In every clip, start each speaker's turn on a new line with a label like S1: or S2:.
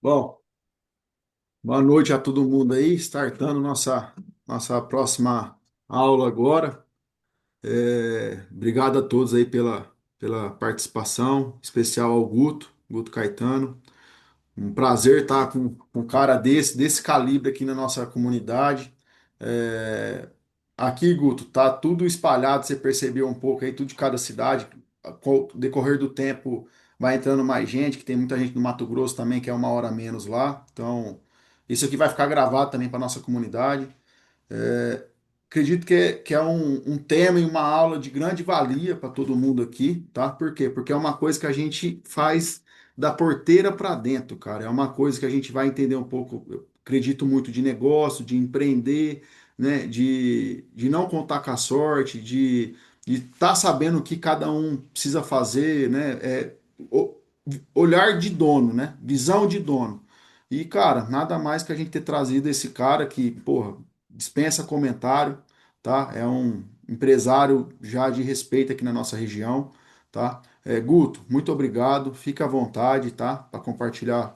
S1: Bom, boa noite a todo mundo aí, startando nossa próxima aula agora. Obrigado a todos aí pela participação, especial ao Guto Caetano. Um prazer estar com um cara desse calibre aqui na nossa comunidade. É, Aqui, Guto, tá tudo espalhado, você percebeu um pouco aí, tudo de cada cidade. Com o decorrer do tempo vai entrando mais gente, que tem muita gente no Mato Grosso também, que é uma hora a menos lá. Então, isso aqui vai ficar gravado também para nossa comunidade. É, Acredito que é um tema e uma aula de grande valia para todo mundo aqui, tá? Por quê? Porque é uma coisa que a gente faz da porteira para dentro, cara. É uma coisa que a gente vai entender um pouco, eu acredito muito de negócio, de empreender, né? De não contar com a sorte, de estar sabendo o que cada um precisa fazer, né? O- Olhar de dono, né? Visão de dono. E, cara, nada mais que a gente ter trazido esse cara que, porra, dispensa comentário, tá? É um empresário já de respeito aqui na nossa região, tá? Guto, muito obrigado. Fica à vontade, tá? Para compartilhar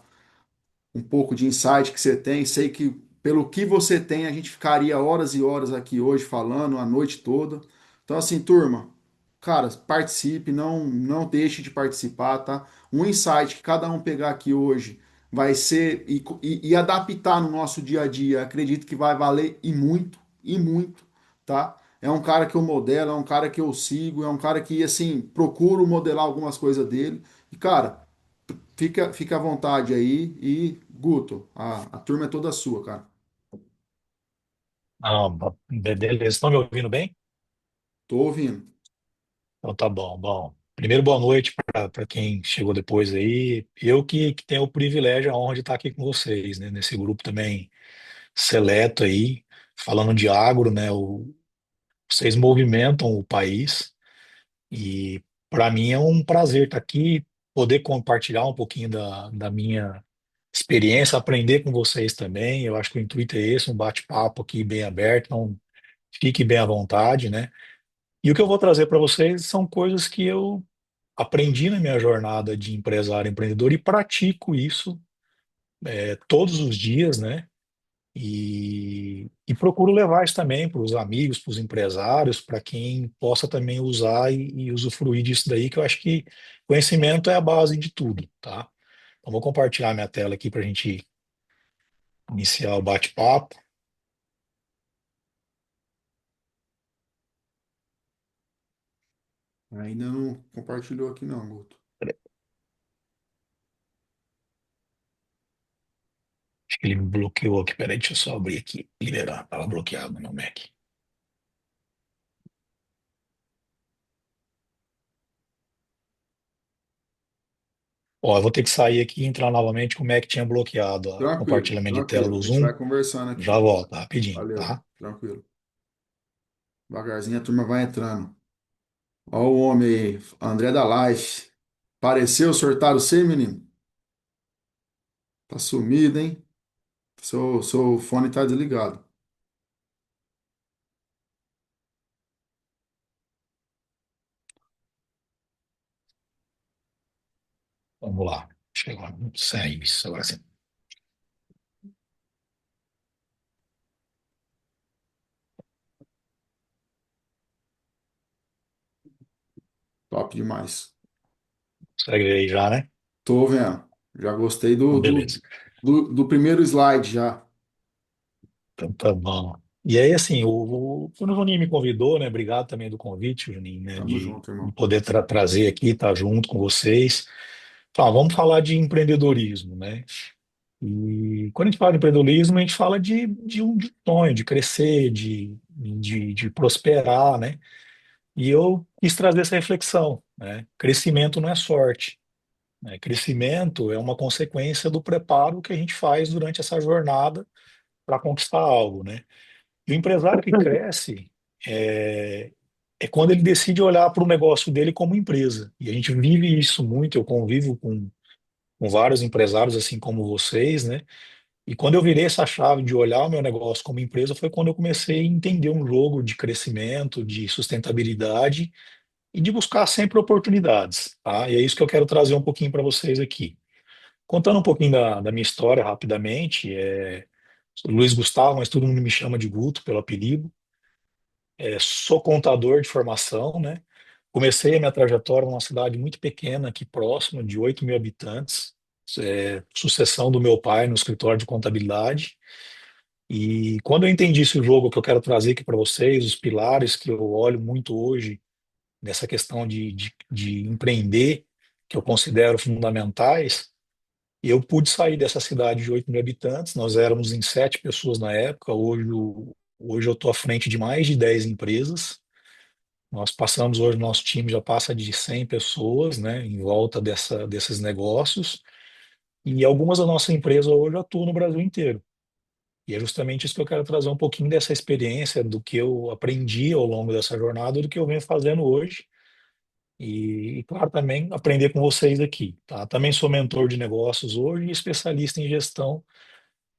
S1: um pouco de insight que você tem. Sei que pelo que você tem, a gente ficaria horas e horas aqui hoje falando, a noite toda. Então, assim, turma, cara, participe, não deixe de participar, tá? Um insight que cada um pegar aqui hoje vai ser e adaptar no nosso dia a dia, acredito que vai valer e muito, tá? É um cara que eu modelo, é um cara que eu sigo, é um cara que, assim, procuro modelar algumas coisas dele. E, cara, fica à vontade aí. E, Guto, a turma é toda sua, cara.
S2: Ah, beleza. Estão me ouvindo bem?
S1: Tô ouvindo.
S2: Então tá bom. Bom, primeiro boa noite para quem chegou depois aí. Eu que tenho o privilégio, a honra de estar aqui com vocês, né? Nesse grupo também seleto aí, falando de agro, né? Vocês movimentam o país e para mim é um prazer estar aqui, poder compartilhar um pouquinho da minha experiência, aprender com vocês também. Eu acho que o intuito é esse, um bate-papo aqui bem aberto, então fique bem à vontade, né? E o que eu vou trazer para vocês são coisas que eu aprendi na minha jornada de empresário empreendedor e pratico isso todos os dias, né? E procuro levar isso também para os amigos, para os empresários, para quem possa também usar e usufruir disso daí, que eu acho que conhecimento é a base de tudo, tá? Então, vou compartilhar minha tela aqui para a gente iniciar o bate-papo.
S1: Ainda não compartilhou aqui não, Guto.
S2: Acho que ele me bloqueou aqui. Peraí, deixa eu só abrir aqui, liberar. Estava bloqueado no meu Mac. Ó, eu vou ter que sair aqui e entrar novamente. Como é que tinha bloqueado o
S1: Tranquilo,
S2: compartilhamento de tela
S1: tranquilo.
S2: do
S1: A gente
S2: Zoom?
S1: vai conversando
S2: Já
S1: aqui.
S2: volto, rapidinho,
S1: Valeu,
S2: tá?
S1: tranquilo. Devagarzinho a turma vai entrando. Ó o homem aí, André da Life. Apareceu, sortaram você, menino? Tá sumido, hein? Seu fone tá desligado.
S2: Vamos lá. Chegou. Sai isso agora sim.
S1: Top demais.
S2: Consegue ver aí já, né?
S1: Tô vendo. Já gostei
S2: Então, beleza.
S1: do primeiro slide já.
S2: Então tá bom. E aí, assim, quando o Juninho me convidou, né? Obrigado também do convite, Juninho, né?
S1: Tamo
S2: De,
S1: junto,
S2: de
S1: irmão.
S2: poder trazer aqui, estar junto com vocês. Tá, vamos falar de empreendedorismo, né? E quando a gente fala de empreendedorismo, a gente fala de sonho, de crescer, de prosperar, né? E eu quis trazer essa reflexão, né? Crescimento não é sorte, né? Crescimento é uma consequência do preparo que a gente faz durante essa jornada para conquistar algo, né? E o empresário que cresce é, é quando ele decide olhar para o negócio dele como empresa. E a gente vive isso muito, eu convivo com vários empresários assim como vocês, né? E quando eu virei essa chave de olhar o meu negócio como empresa, foi quando eu comecei a entender um jogo de crescimento, de sustentabilidade e de buscar sempre oportunidades, tá? E é isso que eu quero trazer um pouquinho para vocês aqui. Contando um pouquinho da minha história rapidamente, sou Luiz Gustavo, mas todo mundo me chama de Guto pelo apelido. Sou contador de formação, né? Comecei a minha trajetória numa cidade muito pequena, aqui próxima, de 8 mil habitantes. Sucessão do meu pai no escritório de contabilidade. E quando eu entendi esse jogo que eu quero trazer aqui para vocês, os pilares que eu olho muito hoje nessa questão de empreender, que eu considero fundamentais, eu pude sair dessa cidade de 8 mil habitantes. Nós éramos em 7 pessoas na época. Hoje eu estou à frente de mais de 10 empresas. Nós passamos hoje, nosso time já passa de 100 pessoas, né, em volta desses negócios. E algumas da nossa empresa hoje atuam no Brasil inteiro. E é justamente isso que eu quero trazer um pouquinho dessa experiência, do que eu aprendi ao longo dessa jornada, do que eu venho fazendo hoje. Claro, também aprender com vocês aqui, tá? Também sou mentor de negócios hoje e especialista em gestão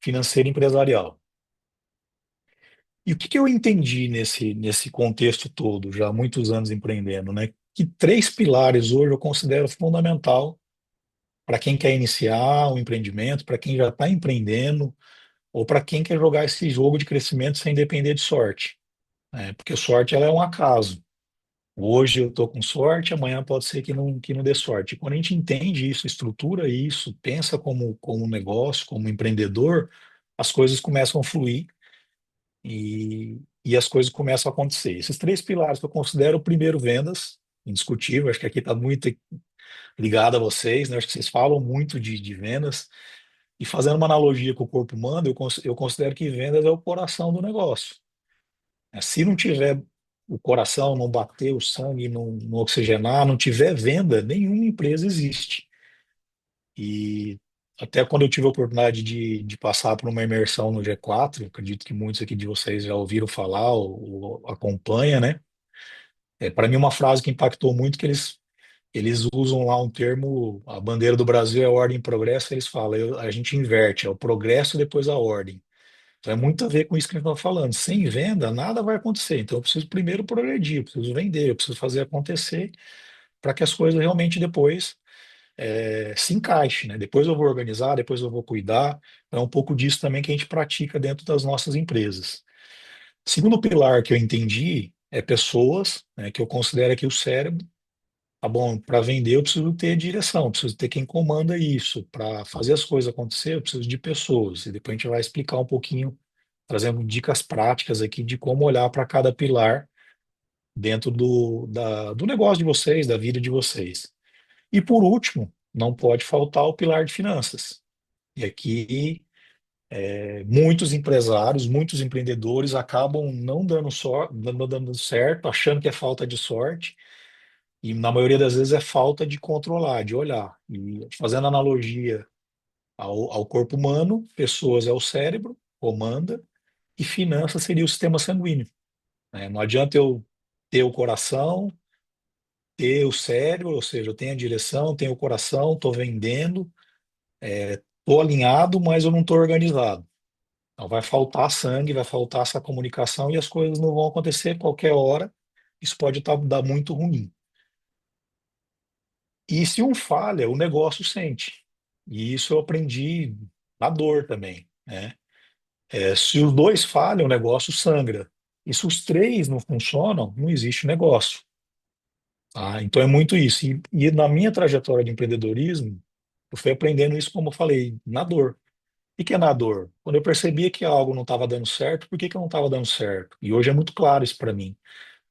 S2: financeira e empresarial. E o que que eu entendi nesse contexto todo, já há muitos anos empreendendo, né? Que três pilares hoje eu considero fundamental para quem quer iniciar um empreendimento, para quem já está empreendendo, ou para quem quer jogar esse jogo de crescimento sem depender de sorte, né? Porque sorte ela é um acaso. Hoje eu estou com sorte, amanhã pode ser que não dê sorte. Quando a gente entende isso, estrutura isso, pensa como um negócio, como empreendedor, as coisas começam a fluir e as coisas começam a acontecer. Esses três pilares que eu considero, o primeiro, vendas, indiscutível, acho que aqui está muito ligado a vocês, né? Acho que vocês falam muito de vendas, e fazendo uma analogia com o corpo humano, eu considero que vendas é o coração do negócio. Se não tiver o coração, não bater o sangue, não oxigenar, não tiver venda, nenhuma empresa existe. E até quando eu tive a oportunidade de passar por uma imersão no G4, acredito que muitos aqui de vocês já ouviram falar ou acompanha, né? Para mim, uma frase que impactou muito, que eles usam lá um termo, a bandeira do Brasil é ordem e progresso, eles falam, a gente inverte, é o progresso depois a ordem. Então, é muito a ver com isso que a gente está falando. Sem venda, nada vai acontecer. Então, eu preciso primeiro progredir, eu preciso vender, eu preciso fazer acontecer para que as coisas realmente depois se encaixem, né? Depois eu vou organizar, depois eu vou cuidar. É um pouco disso também que a gente pratica dentro das nossas empresas. Segundo pilar que eu entendi é pessoas, né, que eu considero aqui o cérebro. Tá bom, para vender eu preciso ter direção, eu preciso ter quem comanda isso. Para fazer as coisas acontecer, eu preciso de pessoas. E depois a gente vai explicar um pouquinho, trazendo dicas práticas aqui de como olhar para cada pilar dentro do negócio de vocês, da vida de vocês. E por último, não pode faltar o pilar de finanças. E aqui, muitos empresários, muitos empreendedores acabam não dando certo, achando que é falta de sorte, e na maioria das vezes é falta de controlar, de olhar. E fazendo analogia ao corpo humano, pessoas é o cérebro, comanda, e finanças seria o sistema sanguíneo, né? Não adianta eu ter o coração, ter o cérebro, ou seja, eu tenho a direção, tenho o coração, estou vendendo, estou alinhado, mas eu não estou organizado. Então vai faltar sangue, vai faltar essa comunicação e as coisas não vão acontecer qualquer hora. Isso pode dar muito ruim. E se um falha, o negócio sente. E isso eu aprendi na dor também, né? Se os dois falham, o negócio sangra. E se os três não funcionam, não existe negócio. Tá? Então é muito isso. E na minha trajetória de empreendedorismo, eu fui aprendendo isso, como eu falei, na dor. E que é na dor? Quando eu percebia que algo não estava dando certo, por que que não estava dando certo? E hoje é muito claro isso para mim.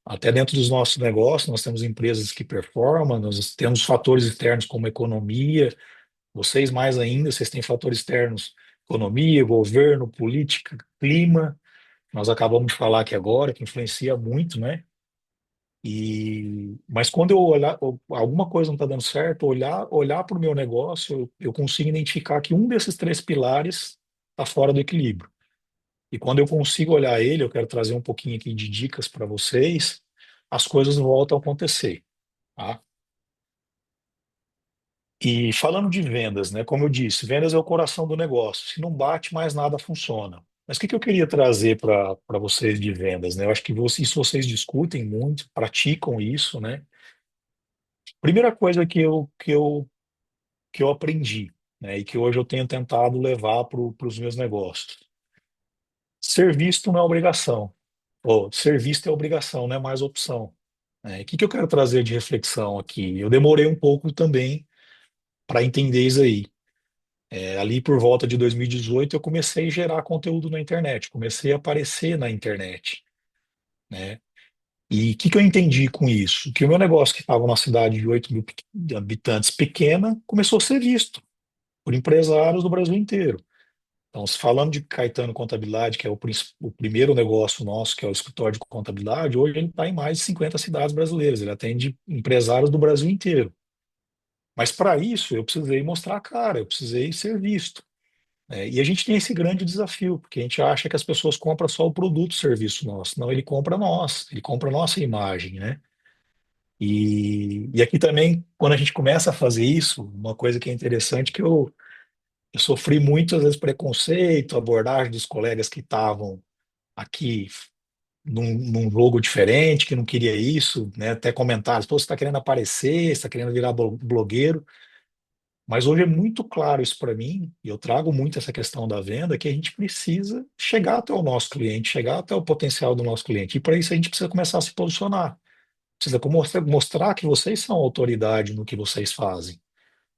S2: Até dentro dos nossos negócios, nós temos empresas que performam, nós temos fatores externos como economia, vocês mais ainda, vocês têm fatores externos, economia, governo, política, clima, nós acabamos de falar aqui agora, que influencia muito, né? Mas quando eu olhar, alguma coisa não está dando certo, olhar para o meu negócio, eu consigo identificar que um desses três pilares está fora do equilíbrio. E quando eu consigo olhar ele, eu quero trazer um pouquinho aqui de dicas para vocês, as coisas voltam a acontecer, tá? E falando de vendas, né? Como eu disse, vendas é o coração do negócio. Se não bate, mais nada funciona. Mas o que que eu queria trazer para vocês de vendas, né? Eu acho que isso vocês discutem muito, praticam isso, né? Primeira coisa que eu aprendi. né, e que hoje eu tenho tentado levar para os meus negócios. Ser visto não é obrigação. Ou ser visto é obrigação, não é mais opção. O que que eu quero trazer de reflexão aqui? Eu demorei um pouco também para entender isso aí. Ali por volta de 2018 eu comecei a gerar conteúdo na internet, comecei a aparecer na internet, né? E o que que eu entendi com isso? Que o meu negócio, que estava numa cidade de 8 mil habitantes pequena, começou a ser visto por empresários do Brasil inteiro. Então, se falando de Caetano Contabilidade, que é o primeiro negócio nosso, que é o escritório de contabilidade, hoje ele está em mais de 50 cidades brasileiras, ele atende empresários do Brasil inteiro. Mas para isso, eu precisei mostrar a cara, eu precisei ser visto. E a gente tem esse grande desafio, porque a gente acha que as pessoas compram só o produto, o serviço nosso. Não, ele compra nós, ele compra a nossa imagem, né? E aqui também, quando a gente começa a fazer isso, uma coisa que é interessante, que eu sofri muitas vezes preconceito, abordagem dos colegas que estavam aqui num jogo diferente, que não queria isso, né? Até comentários, pô, você está querendo aparecer, você está querendo virar blogueiro. Mas hoje é muito claro isso para mim, e eu trago muito essa questão da venda, que a gente precisa chegar até o nosso cliente, chegar até o potencial do nosso cliente. E para isso a gente precisa começar a se posicionar. Precisa mostrar que vocês são autoridade no que vocês fazem.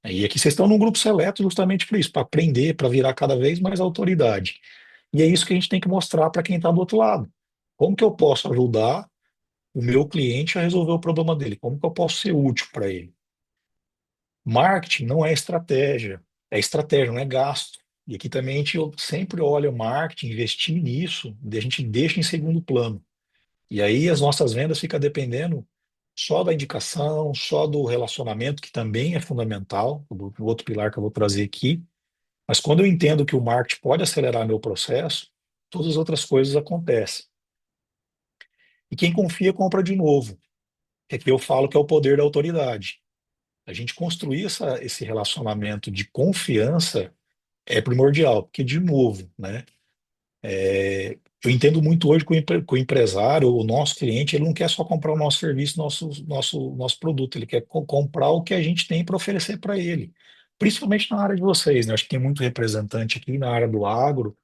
S2: E aqui vocês estão num grupo seleto justamente para isso, para aprender, para virar cada vez mais autoridade. E é isso que a gente tem que mostrar para quem está do outro lado. Como que eu posso ajudar o meu cliente a resolver o problema dele? Como que eu posso ser útil para ele? Marketing não é estratégia, não é gasto. E aqui também a gente sempre olha o marketing, investir nisso, a gente deixa em segundo plano. E aí as nossas vendas ficam dependendo só da indicação, só do relacionamento, que também é fundamental, o outro pilar que eu vou trazer aqui. Mas quando eu entendo que o marketing pode acelerar meu processo, todas as outras coisas acontecem. E quem confia compra de novo. É que eu falo que é o poder da autoridade. A gente construir esse relacionamento de confiança é primordial, porque, de novo, né? Eu entendo muito hoje que o empresário, o nosso cliente, ele não quer só comprar o nosso serviço, nosso produto, ele quer comprar o que a gente tem para oferecer para ele. Principalmente na área de vocês, né? Acho que tem muito representante aqui na área do agro.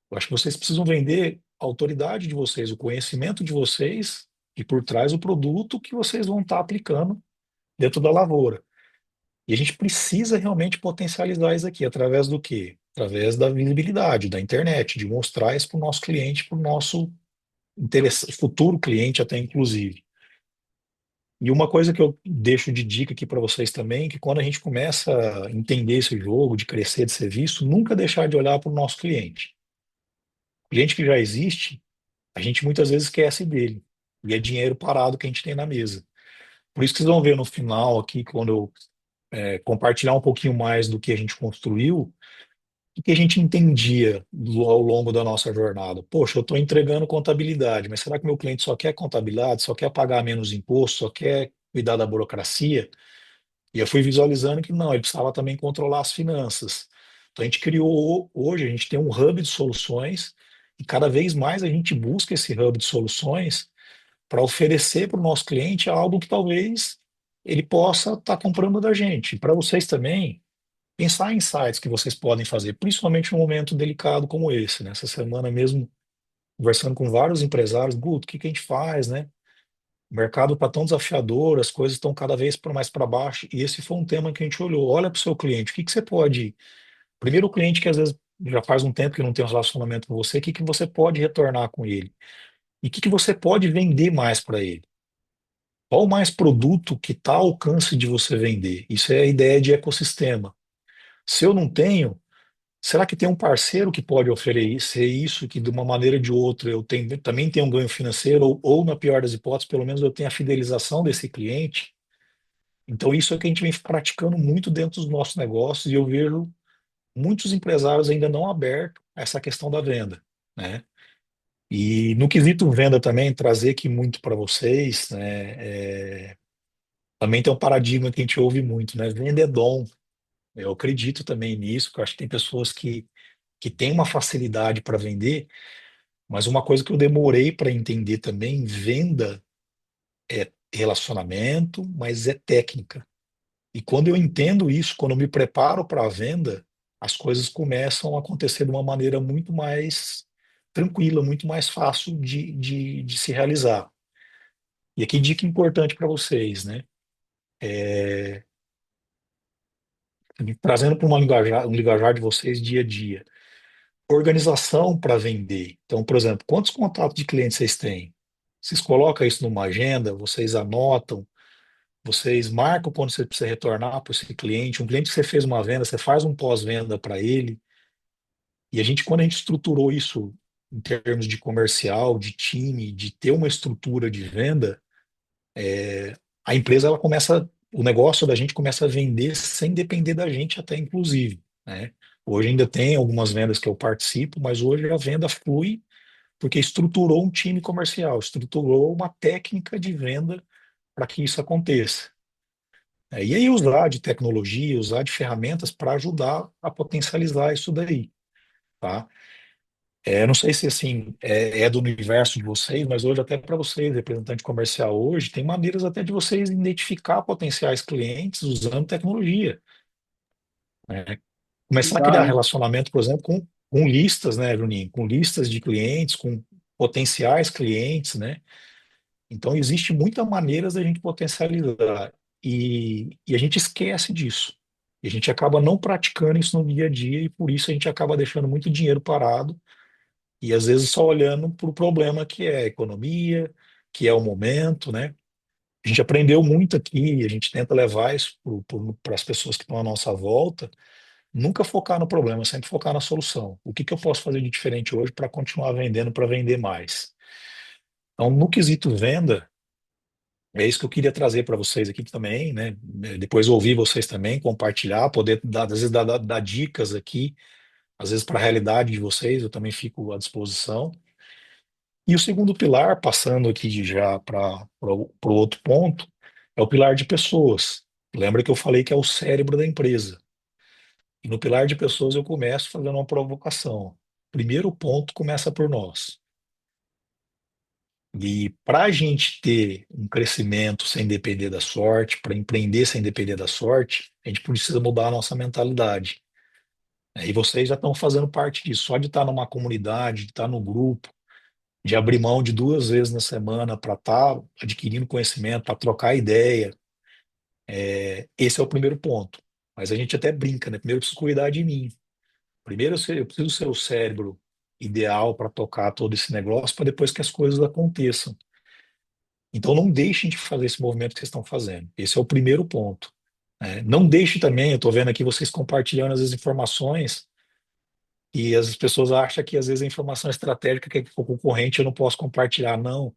S2: Eu acho que vocês precisam vender a autoridade de vocês, o conhecimento de vocês e por trás o produto que vocês vão estar aplicando dentro da lavoura. E a gente precisa realmente potencializar isso aqui através do quê? Através da visibilidade, da internet, de mostrar isso para o nosso cliente, para o nosso futuro cliente até inclusive. E uma coisa que eu deixo de dica aqui para vocês também, que quando a gente começa a entender esse jogo, de crescer, de ser visto, nunca deixar de olhar para o nosso cliente. O cliente que já existe, a gente muitas vezes esquece dele. E é dinheiro parado que a gente tem na mesa. Por isso que vocês vão ver no final aqui, quando eu compartilhar um pouquinho mais do que a gente construiu, o que a gente entendia ao longo da nossa jornada? Poxa, eu estou entregando contabilidade, mas será que meu cliente só quer contabilidade, só quer pagar menos imposto, só quer cuidar da burocracia? E eu fui visualizando que não, ele precisava também controlar as finanças. Então a gente criou, hoje a gente tem um hub de soluções e cada vez mais a gente busca esse hub de soluções para oferecer para o nosso cliente algo que talvez ele possa estar comprando da gente. Para vocês também, pensar em insights que vocês podem fazer, principalmente num momento delicado como esse, né? Essa semana mesmo, conversando com vários empresários, Guto, o que que a gente faz, né? O mercado está tão desafiador, as coisas estão cada vez mais para baixo, e esse foi um tema que a gente olhou. Olha para o seu cliente, o que que você pode. Primeiro, o cliente que às vezes já faz um tempo que não tem um relacionamento com você, o que que você pode retornar com ele? E o que que você pode vender mais para ele? Qual mais produto que está ao alcance de você vender? Isso é a ideia de ecossistema. Se eu não tenho, será que tem um parceiro que pode oferecer isso, que de uma maneira ou de outra eu também tenho um ganho financeiro, ou na pior das hipóteses, pelo menos eu tenho a fidelização desse cliente? Então, isso é o que a gente vem praticando muito dentro dos nossos negócios, e eu vejo muitos empresários ainda não abertos a essa questão da venda, né? E no quesito venda também, trazer aqui muito para vocês, né? Também tem um paradigma que a gente ouve muito, né? Venda é dom. Eu acredito também nisso, porque eu acho que tem pessoas que têm uma facilidade para vender, mas uma coisa que eu demorei para entender também, venda é relacionamento, mas é técnica. E quando eu entendo isso, quando eu me preparo para a venda, as coisas começam a acontecer de uma maneira muito mais tranquila, muito mais fácil de se realizar. E aqui, dica importante para vocês, né? Trazendo para um linguajar de vocês dia a dia. Organização para vender. Então, por exemplo, quantos contatos de clientes vocês têm? Vocês colocam isso numa agenda, vocês anotam, vocês marcam quando você precisa retornar para esse cliente. Um cliente que você fez uma venda, você faz um pós-venda para ele. E a gente, quando a gente estruturou isso em termos de comercial, de time, de ter uma estrutura de venda, a empresa ela começa, o negócio da gente começa a vender sem depender da gente até inclusive, né? Hoje ainda tem algumas vendas que eu participo, mas hoje a venda flui porque estruturou um time comercial, estruturou uma técnica de venda para que isso aconteça. E aí usar de tecnologia, usar de ferramentas para ajudar a potencializar isso daí, tá? Não sei se assim é do universo de vocês, mas hoje até para vocês, representante comercial hoje, tem maneiras até de vocês identificar potenciais clientes usando tecnologia, né? Começar a criar
S1: Verdade.
S2: relacionamento, por exemplo, com listas, né, Juninho? Com listas de clientes, com potenciais clientes, né? Então existe muitas maneiras da gente potencializar e a gente esquece disso. E a gente acaba não praticando isso no dia a dia e por isso a gente acaba deixando muito dinheiro parado e às vezes só olhando para o problema que é a economia, que é o momento, né? A gente aprendeu muito aqui, a gente tenta levar isso para as pessoas que estão à nossa volta, nunca focar no problema, sempre focar na solução. O que que eu posso fazer de diferente hoje para continuar vendendo, para vender mais? Então, no quesito venda, é isso que eu queria trazer para vocês aqui também, né? Depois ouvir vocês também, compartilhar, poder dar, às vezes dar dicas aqui, às vezes para a realidade de vocês, eu também fico à disposição. E o segundo pilar, passando aqui já para o outro ponto, é o pilar de pessoas. Lembra que eu falei que é o cérebro da empresa. E no pilar de pessoas eu começo fazendo uma provocação. Primeiro ponto começa por nós. E para a gente ter um crescimento sem depender da sorte, para empreender sem depender da sorte, a gente precisa mudar a nossa mentalidade. E vocês já estão fazendo parte disso. Só de estar numa comunidade, de estar no grupo, de abrir mão de 2 vezes na semana para estar adquirindo conhecimento, para trocar ideia. Esse é o primeiro ponto. Mas a gente até brinca, né? Primeiro eu preciso cuidar de mim. Primeiro eu preciso ser o cérebro ideal para tocar todo esse negócio, para depois que as coisas aconteçam. Então não deixem de fazer esse movimento que vocês estão fazendo. Esse é o primeiro ponto. Não deixe também, eu estou vendo aqui vocês compartilhando as informações e as pessoas acham que às vezes a informação estratégica que é o concorrente eu não posso compartilhar. Não.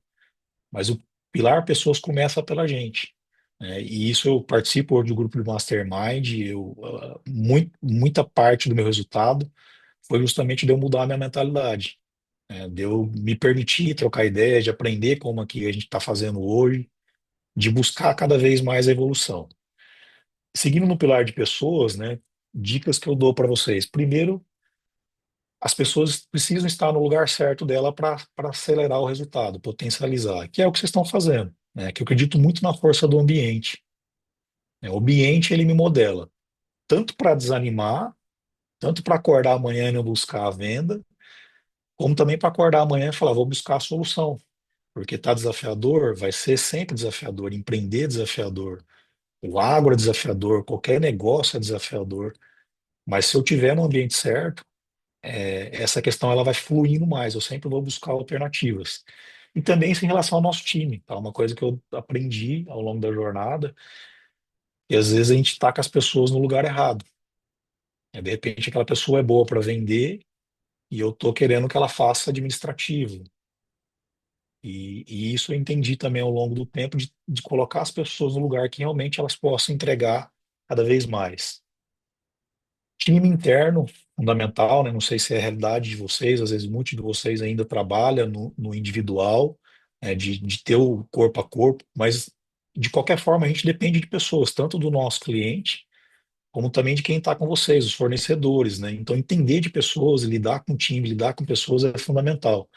S2: Mas o pilar pessoas começa pela gente. E isso eu participo hoje do grupo de Mastermind. Muita parte do meu resultado foi justamente de eu mudar a minha mentalidade, de eu me permitir trocar ideias, de aprender como aqui a gente está fazendo hoje, de buscar cada vez mais a evolução. Seguindo no pilar de pessoas, né, dicas que eu dou para vocês. Primeiro, as pessoas precisam estar no lugar certo dela para acelerar o resultado, potencializar, que é o que vocês estão fazendo, né? Que eu acredito muito na força do ambiente. O ambiente ele me modela, tanto para desanimar, tanto para acordar amanhã e não buscar a venda, como também para acordar amanhã e falar, vou buscar a solução, porque está desafiador, vai ser sempre desafiador, empreender é desafiador, o agro é desafiador, qualquer negócio é desafiador, mas se eu tiver no ambiente certo, essa questão ela vai fluindo mais, eu sempre vou buscar alternativas. E também isso em relação ao nosso time, tá? Uma coisa que eu aprendi ao longo da jornada, e às vezes a gente está com as pessoas no lugar errado. De repente aquela pessoa é boa para vender e eu estou querendo que ela faça administrativo. E isso eu entendi também ao longo do tempo de colocar as pessoas no lugar que realmente elas possam entregar cada vez mais. Time interno, fundamental, né? Não sei se é a realidade de vocês, às vezes muitos de vocês ainda trabalham no individual, de ter o corpo a corpo, mas de qualquer forma a gente depende de pessoas, tanto do nosso cliente, como também de quem está com vocês, os fornecedores, né? Então entender de pessoas, lidar com time, lidar com pessoas é fundamental.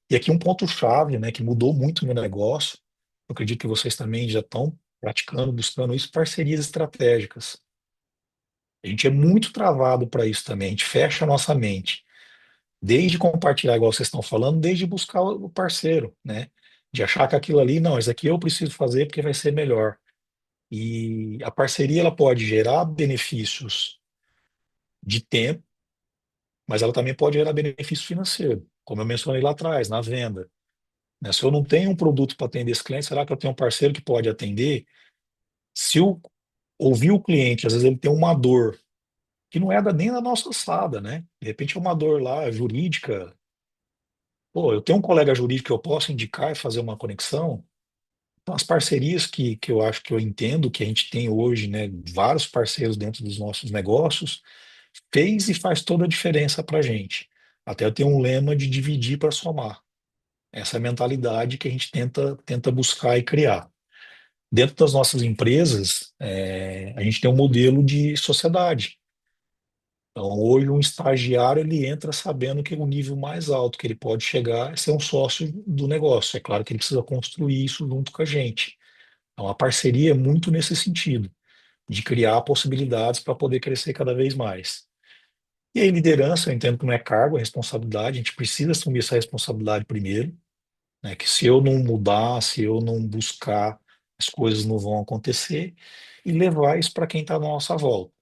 S2: E aqui um ponto-chave, né, que mudou muito no meu negócio, eu acredito que vocês também já estão praticando, buscando isso, parcerias estratégicas. A gente é muito travado para isso também, a gente fecha a nossa mente, desde compartilhar, igual vocês estão falando, desde buscar o parceiro, né? De achar que aquilo ali, não, isso aqui eu preciso fazer porque vai ser melhor. E a parceria ela pode gerar benefícios de tempo, mas ela também pode gerar benefício financeiro, como eu mencionei lá atrás, na venda, né? Se eu não tenho um produto para atender esse cliente, será que eu tenho um parceiro que pode atender? Se eu ouvir o cliente, às vezes ele tem uma dor que não é nem da nossa alçada, né? De repente é uma dor lá jurídica. Pô, eu tenho um colega jurídico que eu posso indicar e fazer uma conexão. Então, as parcerias que eu acho que eu entendo que a gente tem hoje, né? Vários parceiros dentro dos nossos negócios, fez e faz toda a diferença para a gente. Até eu tenho um lema de dividir para somar. Essa é a mentalidade que a gente tenta buscar e criar. Dentro das nossas empresas, a gente tem um modelo de sociedade. Então, hoje, um estagiário ele entra sabendo que o nível mais alto que ele pode chegar é ser um sócio do negócio. É claro que ele precisa construir isso junto com a gente. Então, a parceria é muito nesse sentido, de criar possibilidades para poder crescer cada vez mais. E aí, liderança, eu entendo que não é cargo, é responsabilidade. A gente precisa assumir essa responsabilidade primeiro, né? Que se eu não mudar, se eu não buscar, as coisas não vão acontecer. E levar isso para quem está à nossa volta.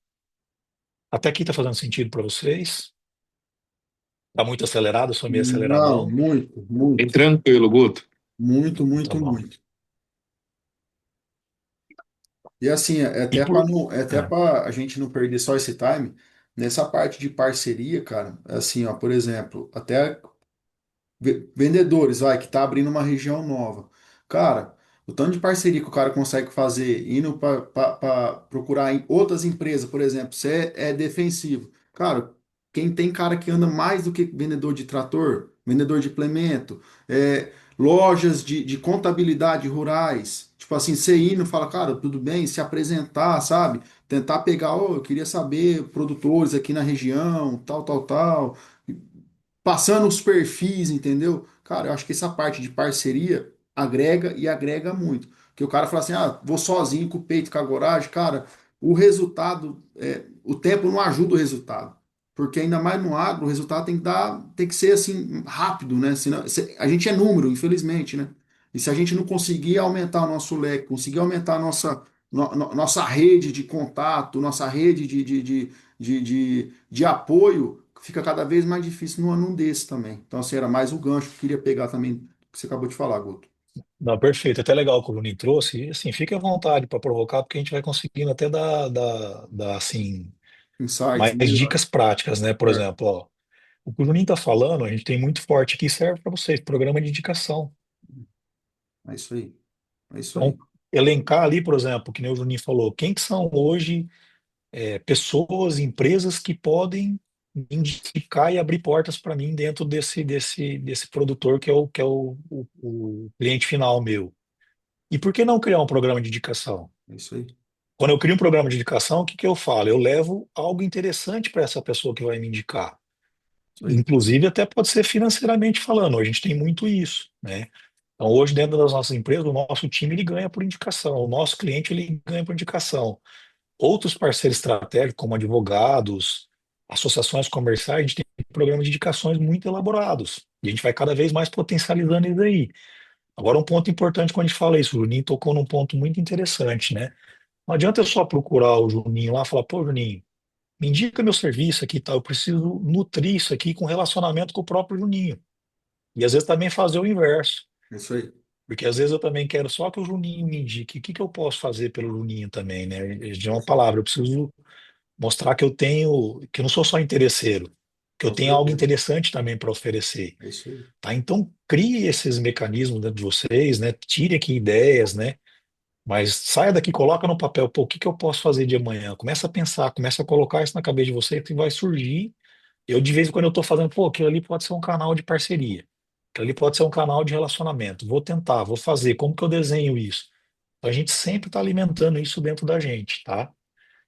S2: Até aqui está fazendo sentido para vocês? Está muito acelerado? Eu sou meio
S1: Não,
S2: aceleradão?
S1: muito,
S3: Bem
S1: muito,
S3: tranquilo, Guto.
S1: muito,
S2: Tá
S1: muito,
S2: bom.
S1: muito. E assim, é
S2: E
S1: até
S2: por.
S1: para não, é até
S2: Ah,
S1: para a gente não perder só esse time, nessa parte de parceria, cara, é assim, ó, por exemplo, até vendedores, vai, que tá abrindo uma região nova. Cara, o tanto de parceria que o cara consegue fazer, indo para procurar em outras empresas, por exemplo, você é defensivo. Cara, quem tem cara que anda mais do que vendedor de trator, vendedor de implemento, lojas de contabilidade rurais, tipo assim, você indo, fala, cara, tudo bem, se apresentar, sabe? Tentar pegar, ô, eu queria saber produtores aqui na região, tal, tal, tal, passando os perfis, entendeu? Cara, eu acho que essa parte de parceria agrega e agrega muito. Que o cara fala assim, ah, vou sozinho com o peito, com a coragem, cara, o resultado, o tempo não ajuda o resultado. Porque ainda mais no agro, o resultado tem que dar, tem que ser assim, rápido, né? Senão, a gente é número, infelizmente, né? E se a gente não conseguir aumentar o nosso leque, conseguir aumentar a nossa rede de contato, nossa rede de apoio, fica cada vez mais difícil num ano desse também. Então, assim, era mais o gancho que eu queria pegar também, que você acabou de falar, Guto.
S2: não, perfeito. Até legal que o Juninho trouxe. E, assim, fique à vontade para provocar, porque a gente vai conseguindo até dar assim,
S1: Insights,
S2: mais
S1: melhor.
S2: dicas práticas, né? Por
S1: Certo.
S2: exemplo, ó, o que o Juninho está falando, a gente tem muito forte aqui, serve para vocês, programa de indicação.
S1: É isso aí. É isso
S2: Então,
S1: aí.
S2: elencar ali, por exemplo, que nem o Juninho falou, quem que são hoje pessoas, empresas que podem indicar e abrir portas para mim dentro desse produtor que é o cliente final meu. E por que não criar um programa de indicação?
S1: É isso aí.
S2: Quando eu crio um programa de indicação, o que que eu falo? Eu levo algo interessante para essa pessoa que vai me indicar.
S1: Isso aí.
S2: Inclusive, até pode ser financeiramente falando. A gente tem muito isso, né? Então, hoje, dentro das nossas empresas, o nosso time ele ganha por indicação, o nosso cliente ele ganha por indicação. Outros parceiros estratégicos, como advogados, associações comerciais, a gente tem programas de indicações muito elaborados. E a gente vai cada vez mais potencializando isso aí. Agora, um ponto importante quando a gente fala isso, o Juninho tocou num ponto muito interessante, né? Não adianta eu só procurar o Juninho lá e falar, pô, Juninho, me indica meu serviço aqui, e tal. Eu preciso nutrir isso aqui com relacionamento com o próprio Juninho. E às vezes também fazer o inverso.
S1: É isso aí.
S2: Porque às vezes eu também quero só que o Juninho me indique. O que que eu posso fazer pelo Juninho também, né? De
S1: É
S2: uma
S1: isso aí.
S2: palavra, eu preciso mostrar que eu tenho, que eu não sou só interesseiro, que eu
S1: Com
S2: tenho algo
S1: certeza.
S2: interessante também para oferecer,
S1: É isso aí.
S2: tá? Então crie esses mecanismos dentro de vocês, né? Tire aqui ideias, né? Mas saia daqui, coloca no papel, pô, o que que eu posso fazer de amanhã? Começa a pensar, começa a colocar isso na cabeça de você que vai surgir. Eu de vez em quando eu estou fazendo, pô, aquilo ali pode ser um canal de parceria, aquilo ali pode ser um canal de relacionamento. Vou tentar, vou fazer. Como que eu desenho isso? Então, a gente sempre está alimentando isso dentro da gente, tá?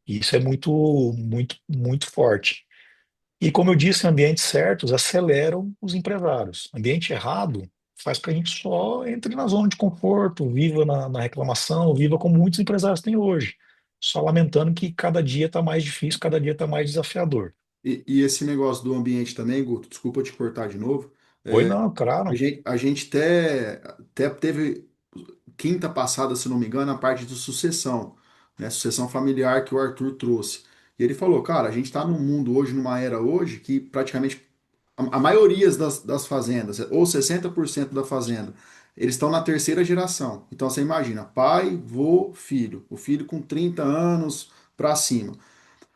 S2: E isso é muito, muito, muito forte. E como eu disse, ambientes certos aceleram os empresários. Ambiente errado faz com que a gente só entre na zona de conforto, viva na reclamação, viva como muitos empresários têm hoje, só lamentando que cada dia está mais difícil, cada dia está mais desafiador.
S1: E esse negócio do ambiente também, Guto, desculpa eu te cortar de novo.
S2: Oi,
S1: É,
S2: não, claro.
S1: a gente até teve quinta passada, se não me engano, a parte de sucessão, né? Sucessão familiar que o Arthur trouxe. E ele falou, cara, a gente está num mundo hoje, numa era hoje, que praticamente a maioria das fazendas, ou 60% da fazenda, eles estão na terceira geração. Então você imagina, pai, vô, filho. O filho com 30 anos para cima.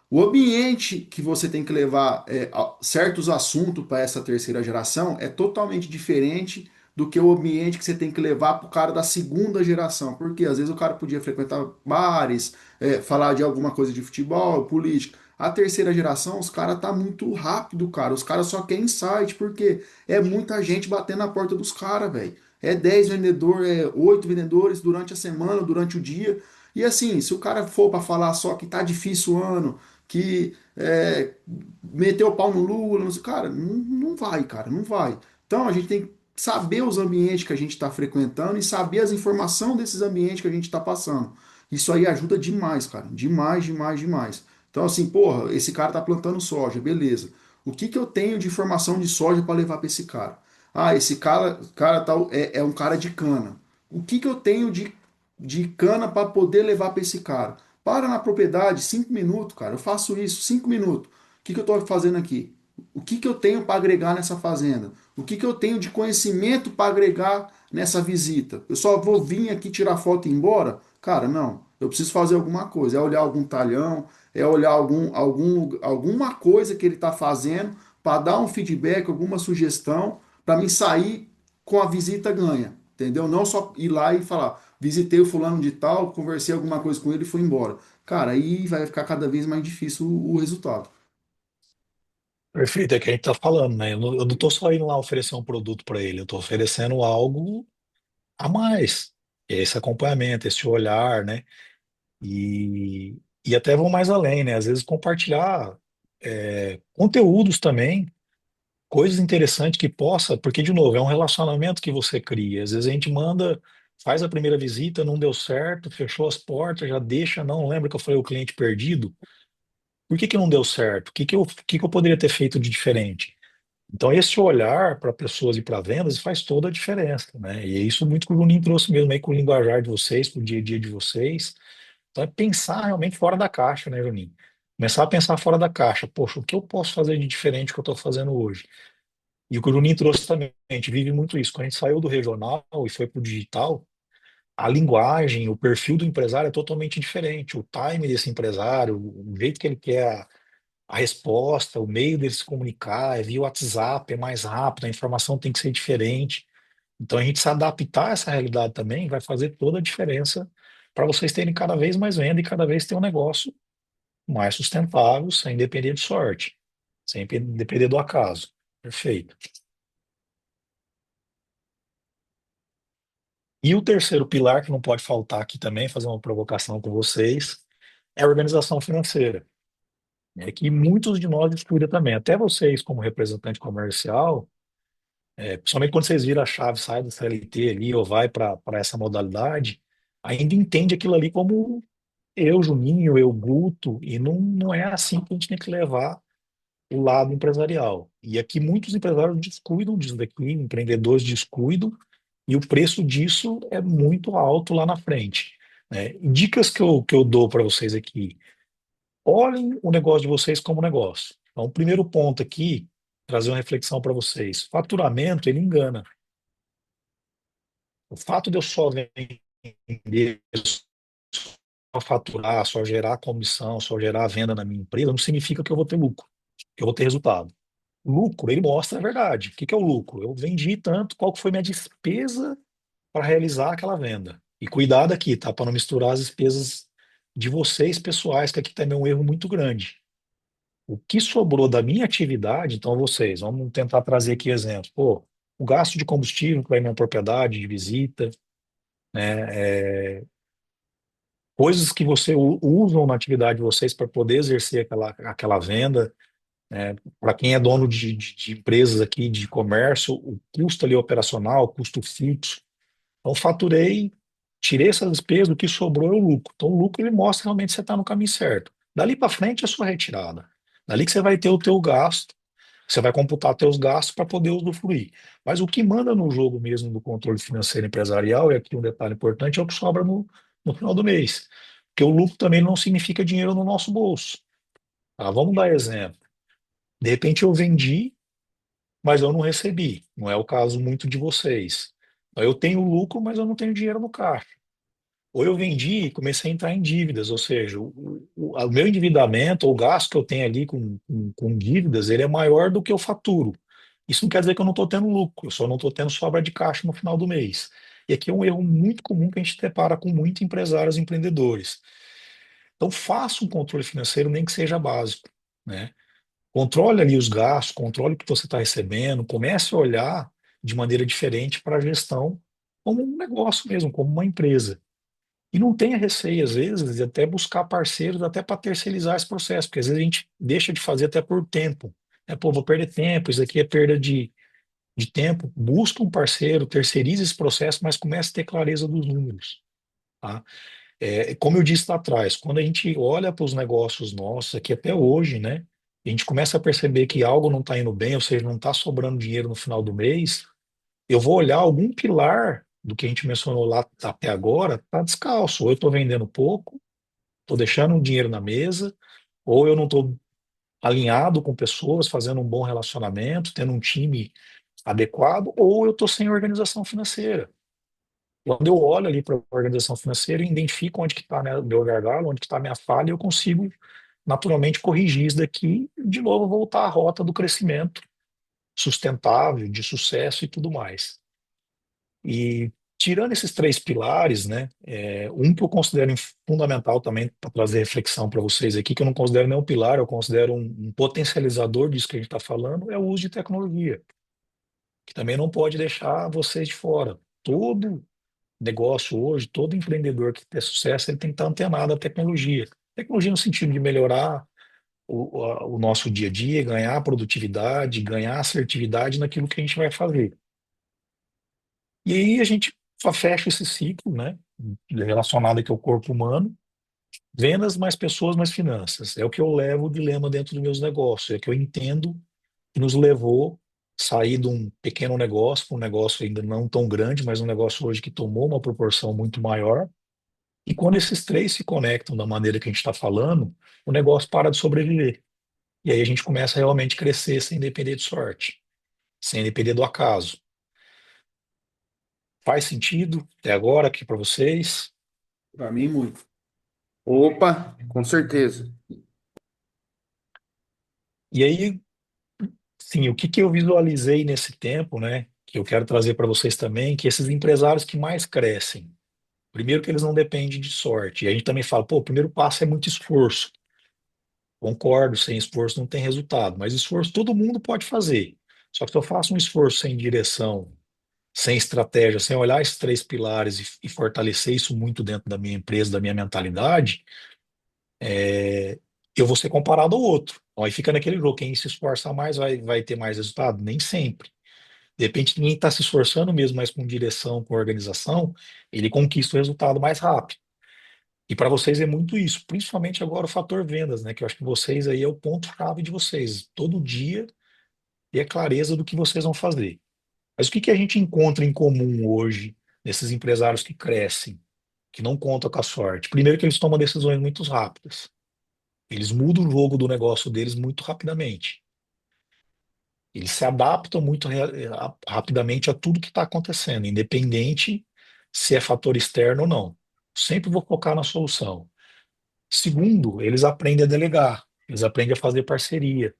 S1: O ambiente que você tem que levar certos assuntos para essa terceira geração é totalmente diferente do que o ambiente que você tem que levar para o cara da segunda geração. Porque às vezes o cara podia frequentar bares, falar de alguma coisa de futebol, política. A terceira geração, os caras tá muito rápido, cara. Os caras só querem insight, porque é muita gente batendo na porta dos caras, velho. É 10 vendedores, é 8 vendedores durante a semana, durante o dia. E assim, se o cara for para falar só que tá difícil o ano, que meteu o pau no Lula, não sei, cara, não vai, cara, não vai. Então a gente tem que saber os ambientes que a gente está frequentando e saber as informações desses ambientes que a gente está passando. Isso aí ajuda demais, cara, demais, demais, demais. Então assim, porra, esse cara tá plantando soja, beleza. O que que eu tenho de informação de soja para levar para esse cara? Ah, esse cara tal é um cara de cana. O que que eu tenho de cana para poder levar para esse cara? Para na propriedade, 5 minutos, cara. Eu faço isso, 5 minutos. O que que eu estou fazendo aqui? O que que eu tenho para agregar nessa fazenda? O que que eu tenho de conhecimento para agregar nessa visita? Eu só vou vir aqui tirar foto e ir embora? Cara, não. Eu preciso fazer alguma coisa. É olhar algum talhão, é olhar alguma coisa que ele está fazendo para dar um feedback, alguma sugestão, para mim sair com a visita ganha. Entendeu? Não só ir lá e falar, visitei o fulano de tal, conversei alguma coisa com ele e fui embora. Cara, aí vai ficar cada vez mais difícil o resultado.
S2: Perfeito, é que a gente está falando, né? Eu não estou só indo lá oferecer um produto para ele, eu estou oferecendo algo a mais. Esse acompanhamento, esse olhar, né? E até vou mais além, né? Às vezes compartilhar conteúdos também, coisas interessantes que possa, porque, de novo, é um relacionamento que você cria. Às vezes a gente manda, faz a primeira visita, não deu certo, fechou as portas, já deixa, não lembra que eu falei o cliente perdido. Por que que não deu certo? O que que eu poderia ter feito de diferente? Então, esse olhar para pessoas e para vendas faz toda a diferença, né? E é isso muito que o Juninho trouxe mesmo aí com o linguajar de vocês, com o dia a dia de vocês. Então, é pensar realmente fora da caixa, né, Juninho? Começar a pensar fora da caixa. Poxa, o que eu posso fazer de diferente que eu estou fazendo hoje? E o que o Juninho trouxe também, a gente vive muito isso. Quando a gente saiu do regional e foi para o digital, a linguagem, o perfil do empresário é totalmente diferente. O time desse empresário, o jeito que ele quer a resposta, o meio dele se comunicar, é via WhatsApp, é mais rápido, a informação tem que ser diferente. Então, a gente se adaptar a essa realidade também vai fazer toda a diferença para vocês terem cada vez mais venda e cada vez ter um negócio mais sustentável, sem depender de sorte, sem depender do acaso. Perfeito. E o terceiro pilar, que não pode faltar aqui também, fazer uma provocação com vocês, é a organização financeira. É que muitos de nós descuidam também, até vocês como representante comercial, principalmente quando vocês viram a chave, sai do CLT ali ou vai para essa modalidade, ainda entende aquilo ali como eu, Juninho, eu, Guto, e não é assim que a gente tem que levar o lado empresarial. E aqui muitos empresários descuidam disso daqui, empreendedores descuidam, e o preço disso é muito alto lá na frente, né? Dicas que eu dou para vocês aqui: olhem o negócio de vocês como negócio. Então, o primeiro ponto aqui, trazer uma reflexão para vocês: faturamento, ele engana. O fato de eu só vender, só faturar, só gerar comissão, só gerar venda na minha empresa, não significa que eu vou ter lucro, que eu vou ter resultado. Lucro, ele mostra a verdade. O que que é o lucro? Eu vendi tanto, qual que foi minha despesa para realizar aquela venda? E cuidado aqui, tá? Para não misturar as despesas de vocês pessoais, que aqui também é um erro muito grande. O que sobrou da minha atividade, então vocês, vamos tentar trazer aqui exemplos. Pô, o gasto de combustível para ir na propriedade, de visita, né? Coisas que você usam na atividade de vocês para poder exercer aquela venda. Para quem é dono de empresas aqui de comércio, o custo ali operacional, o custo fixo. Então, faturei, tirei essas despesas, o que sobrou é o lucro. Então, o lucro ele mostra realmente se você está no caminho certo. Dali para frente é a sua retirada. Dali que você vai ter o teu gasto, você vai computar teus gastos para poder usufruir. Mas o que manda no jogo mesmo do controle financeiro empresarial, e aqui um detalhe importante, é o que sobra no final do mês. Porque o lucro também não significa dinheiro no nosso bolso. Tá? Vamos dar exemplo. De repente eu vendi, mas eu não recebi. Não é o caso muito de vocês. Então, eu tenho lucro, mas eu não tenho dinheiro no caixa. Ou eu vendi e comecei a entrar em dívidas, ou seja, o meu endividamento, o gasto que eu tenho ali com dívidas, ele é maior do que eu faturo. Isso não quer dizer que eu não estou tendo lucro, eu só não estou tendo sobra de caixa no final do mês. E aqui é um erro muito comum que a gente depara com muitos empresários e empreendedores. Então, faça um controle financeiro, nem que seja básico, né? Controle ali os gastos, controle o que você está recebendo, comece a olhar de maneira diferente para a gestão como um negócio mesmo, como uma empresa. E não tenha receio, às vezes, de até buscar parceiros até para terceirizar esse processo, porque às vezes a gente deixa de fazer até por tempo. Pô, vou perder tempo, isso aqui é perda de tempo. Busca um parceiro, terceirize esse processo, mas comece a ter clareza dos números. Tá? Como eu disse lá atrás, quando a gente olha para os negócios nossos, aqui até hoje, né, a gente começa a perceber que algo não está indo bem, ou seja, não está sobrando dinheiro no final do mês, eu vou olhar algum pilar do que a gente mencionou lá até agora, está descalço. Ou eu estou vendendo pouco, estou deixando o dinheiro na mesa, ou eu não estou alinhado com pessoas, fazendo um bom relacionamento, tendo um time adequado, ou eu estou sem organização financeira. Quando eu olho ali para a organização financeira, eu identifico onde que está o meu gargalo, onde que está a minha falha, e eu consigo naturalmente corrigir isso daqui e, de novo, voltar à rota do crescimento sustentável, de sucesso e tudo mais. E tirando esses três pilares, né, um que eu considero fundamental também para trazer reflexão para vocês aqui, que eu não considero nem um pilar, eu considero um potencializador disso que a gente está falando, é o uso de tecnologia, que também não pode deixar vocês de fora. Todo negócio hoje, todo empreendedor que quer sucesso, ele tem que estar antenado à tecnologia. Tecnologia no sentido de melhorar o nosso dia a dia, ganhar produtividade, ganhar assertividade naquilo que a gente vai fazer. E aí a gente só fecha esse ciclo, né, relacionado aqui ao corpo humano, vendas mais pessoas mais finanças. É o que eu levo o dilema dentro dos meus negócios, é que eu entendo que nos levou a sair de um pequeno negócio para um negócio ainda não tão grande, mas um negócio hoje que tomou uma proporção muito maior. E quando esses três se conectam da maneira que a gente está falando, o negócio para de sobreviver. E aí a gente começa a realmente crescer sem depender de sorte, sem depender do acaso. Faz sentido até agora aqui para vocês?
S1: Para mim, muito.
S3: Opa, com certeza.
S2: E aí, sim, o que que eu visualizei nesse tempo, né, que eu quero trazer para vocês também, que esses empresários que mais crescem, primeiro que eles não dependem de sorte. E a gente também fala, pô, o primeiro passo é muito esforço. Concordo, sem esforço não tem resultado, mas esforço todo mundo pode fazer. Só que se eu faço um esforço sem direção, sem estratégia, sem olhar esses três pilares e fortalecer isso muito dentro da minha empresa, da minha mentalidade, eu vou ser comparado ao outro. Então, aí fica naquele jogo, quem se esforça mais vai ter mais resultado? Nem sempre. De repente, ninguém está se esforçando mesmo, mas com direção, com organização, ele conquista o resultado mais rápido. E para vocês é muito isso, principalmente agora o fator vendas, né? Que eu acho que vocês aí é o ponto-chave de vocês. Todo dia ter a clareza do que vocês vão fazer. Mas o que que a gente encontra em comum hoje nesses empresários que crescem, que não contam com a sorte? Primeiro que eles tomam decisões muito rápidas. Eles mudam o jogo do negócio deles muito rapidamente. Eles se adaptam muito rapidamente a tudo que está acontecendo, independente se é fator externo ou não. Sempre vou focar na solução. Segundo, eles aprendem a delegar, eles aprendem a fazer parceria,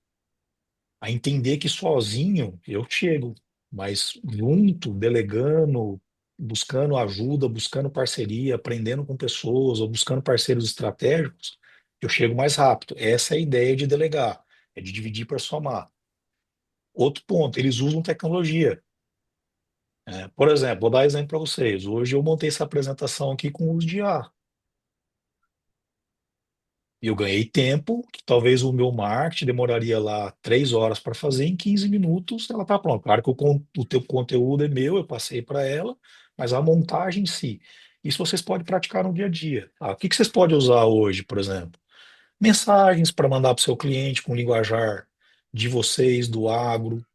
S2: a entender que sozinho eu chego, mas junto, delegando, buscando ajuda, buscando parceria, aprendendo com pessoas ou buscando parceiros estratégicos, eu chego mais rápido. Essa é a ideia de delegar, é de dividir para somar. Outro ponto, eles usam tecnologia. Por exemplo, vou dar exemplo para vocês. Hoje eu montei essa apresentação aqui com o uso de IA. E eu ganhei tempo, que talvez o meu marketing demoraria lá 3 horas para fazer, em 15 minutos ela está pronta. Claro que o teu conteúdo é meu, eu passei para ela, mas a montagem em si. Isso vocês podem praticar no dia a dia. Tá? O que que vocês podem usar hoje, por exemplo? Mensagens para mandar para o seu cliente com linguajar de vocês, do agro.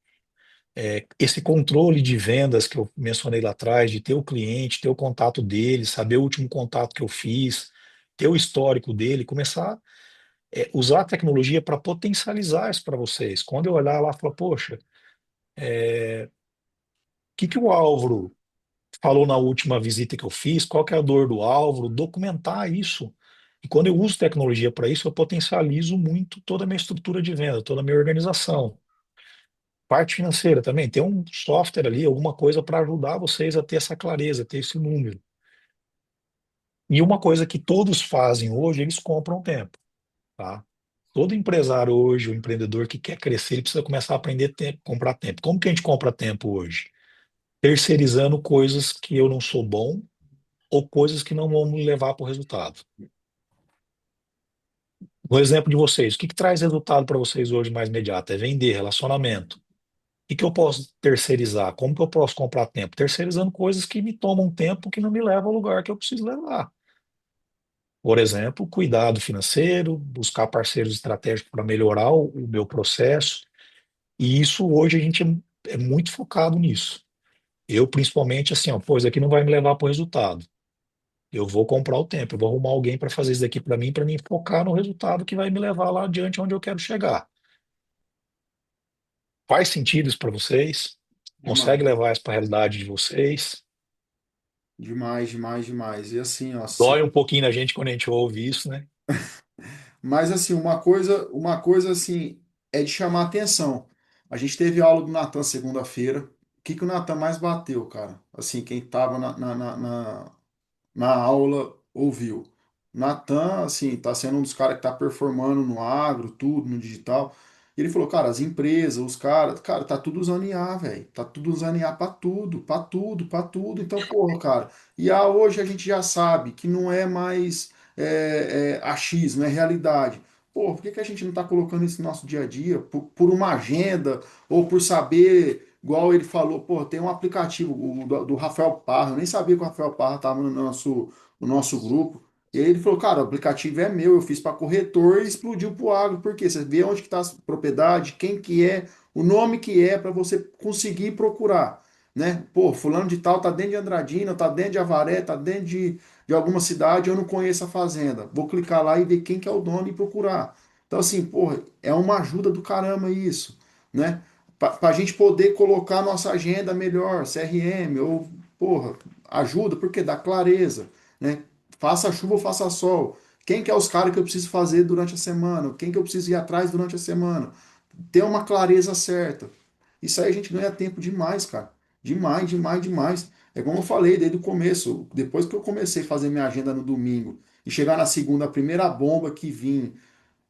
S2: Esse controle de vendas que eu mencionei lá atrás, de ter o cliente, ter o contato dele, saber o último contato que eu fiz, ter o histórico dele, começar usar a tecnologia para potencializar isso para vocês. Quando eu olhar lá e falar, poxa, o que que o Álvaro falou na última visita que eu fiz, qual que é a dor do Álvaro, documentar isso. E quando eu uso tecnologia para isso, eu potencializo muito toda a minha estrutura de venda, toda a minha organização. Parte financeira também, tem um software ali, alguma coisa para ajudar vocês a ter essa clareza, ter esse número. E uma coisa que todos fazem hoje, eles compram tempo, tá? Todo empresário hoje, o empreendedor que quer crescer, ele precisa começar a aprender tempo, comprar tempo. Como que a gente compra tempo hoje? Terceirizando coisas que eu não sou bom ou coisas que não vão me levar para o resultado. O exemplo de vocês, o que que traz resultado para vocês hoje mais imediato? É vender, relacionamento. O que que eu posso terceirizar? Como que eu posso comprar tempo? Terceirizando coisas que me tomam tempo que não me levam ao lugar que eu preciso levar. Por exemplo, cuidado financeiro, buscar parceiros estratégicos para melhorar o meu processo. E isso hoje a gente é muito focado nisso. Eu, principalmente, assim, ó, pô, isso aqui não vai me levar para o resultado. Eu vou comprar o tempo, eu vou arrumar alguém para fazer isso daqui para mim focar no resultado que vai me levar lá adiante onde eu quero chegar. Faz sentido isso para vocês? Consegue
S1: Demais,
S2: levar isso para a realidade de vocês?
S1: demais, demais, demais. E assim, ó,
S2: Dói um pouquinho na gente quando a gente ouve isso, né?
S1: mas assim, uma coisa assim é de chamar atenção. A gente teve aula do Natan segunda-feira. O que que o Natan mais bateu, cara? Assim, quem tava na aula ouviu. Natan, assim, tá sendo um dos caras que tá performando no agro, tudo, no digital. E ele falou, cara, as empresas, os caras, cara, tá tudo usando IA, velho. Tá tudo usando IA pra tudo, pra tudo, pra tudo. Então, porra, cara, IA hoje a gente já sabe que não é mais achismo, é realidade. Pô, por que que a gente não tá colocando isso no nosso dia a dia? Por uma agenda, ou por saber, igual ele falou, pô, tem um aplicativo do Rafael Parra, eu nem sabia que o Rafael Parra tava no nosso grupo. E aí ele falou, cara, o aplicativo é meu, eu fiz para corretor e explodiu pro agro. Por quê? Você vê onde que está a propriedade, quem que é, o nome que é para você conseguir procurar, né? Pô, fulano de tal tá dentro de Andradina, tá dentro de Avaré, tá dentro de alguma cidade, eu não conheço a fazenda. Vou clicar lá e ver quem que é o dono e procurar. Então assim, porra, é uma ajuda do caramba isso, né? Para a gente poder colocar nossa agenda melhor, CRM, ou, porra, ajuda porque dá clareza, né? Faça chuva ou faça sol. Quem que é os caras que eu preciso fazer durante a semana? Quem que eu preciso ir atrás durante a semana? Ter uma clareza certa. Isso aí a gente ganha tempo demais, cara. Demais, demais, demais. É como eu falei desde o começo. Depois que eu comecei a fazer minha agenda no domingo e chegar na segunda, a primeira bomba que vim,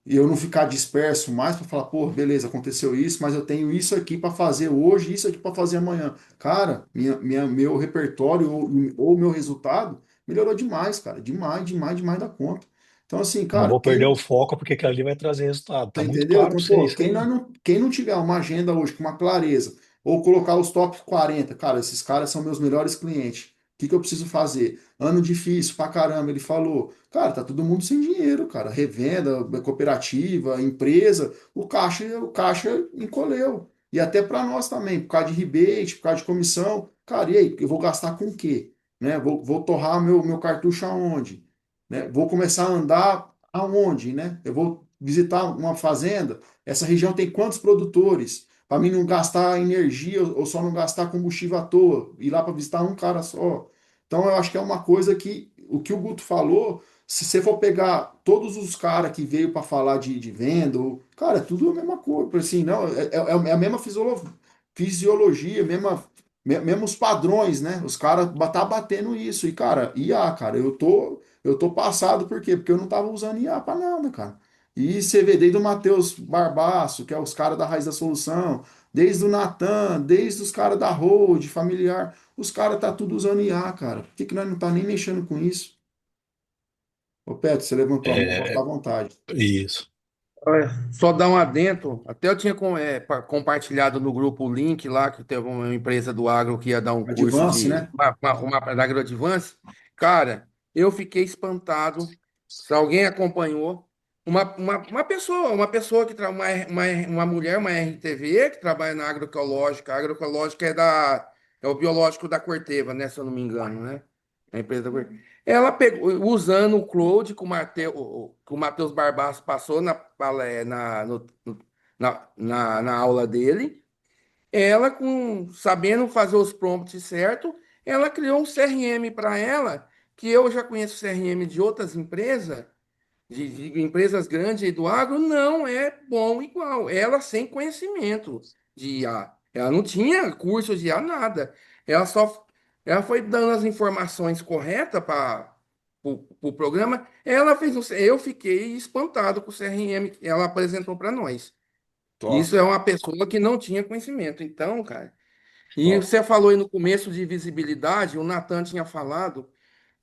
S1: e eu não ficar disperso mais para falar, pô, beleza, aconteceu isso, mas eu tenho isso aqui para fazer hoje, isso aqui para fazer amanhã. Cara, meu repertório ou meu resultado melhorou demais, cara. Demais, demais, demais da conta. Então, assim,
S2: Não
S1: cara,
S2: vou perder o foco porque aquilo ali vai trazer resultado.
S1: você
S2: Tá muito
S1: entendeu?
S2: claro
S1: Então,
S2: para você
S1: pô,
S2: isso aí.
S1: quem não tiver uma agenda hoje com uma clareza, ou colocar os top 40, cara, esses caras são meus melhores clientes. O que que eu preciso fazer? Ano difícil pra caramba, ele falou. Cara, tá todo mundo sem dinheiro, cara. Revenda, cooperativa, empresa, o caixa encolheu. E até para nós também, por causa de rebate, por causa de comissão. Cara, e aí, eu vou gastar com o quê? Né? Vou torrar meu cartucho aonde? Né? Vou começar a andar aonde, né? Eu vou visitar uma fazenda, essa região tem quantos produtores? Para mim não gastar energia ou só não gastar combustível à toa, ir lá para visitar um cara só. Então eu acho que é uma coisa que o que o Guto falou, se você for pegar todos os caras que veio para falar de venda, cara, é tudo a mesma coisa, assim, não, é a mesma fisiologia, mesmos padrões, né? Os caras tá batendo isso. E, cara, IA, cara, eu tô passado, por quê? Porque eu não tava usando IA pra nada, cara. E você vê desde o Matheus Barbaço, que é os caras da Raiz da Solução, desde o Natan, desde os caras da Road, familiar, os caras tá tudo usando IA, cara. Por que que nós não tá nem mexendo com isso? Ô, Pedro, você levantou a mão, pode ficar
S2: É,
S1: à vontade.
S2: isso.
S3: Olha, só dar um adendo. Até eu tinha compartilhado no grupo o link lá, que teve uma empresa do agro que ia dar um curso
S1: Advance,
S3: de
S1: né?
S3: uma da AgroAdvance. Cara, eu fiquei espantado. Se alguém acompanhou, uma pessoa que uma mulher, uma RTV, que trabalha na agroecológica. A agroecológica é o biológico da Corteva, né? Se eu não me engano, né? É a empresa da Corteva. Ela pegou, usando o Claude que o Matheus Barbaço passou na aula dele, ela, sabendo fazer os prompts certo, ela criou um CRM para ela, que eu já conheço CRM de outras empresas, de empresas grandes aí do agro, não é bom igual. Ela sem conhecimento de IA. Ela não tinha curso de IA, nada. Ela só ela foi dando as informações corretas para o programa. Ela fez eu fiquei espantado com o CRM que ela apresentou para nós.
S1: Top,
S3: Isso é uma pessoa que não tinha conhecimento. Então, cara, e
S1: top.
S3: você falou aí no começo de visibilidade, o Natan tinha falado.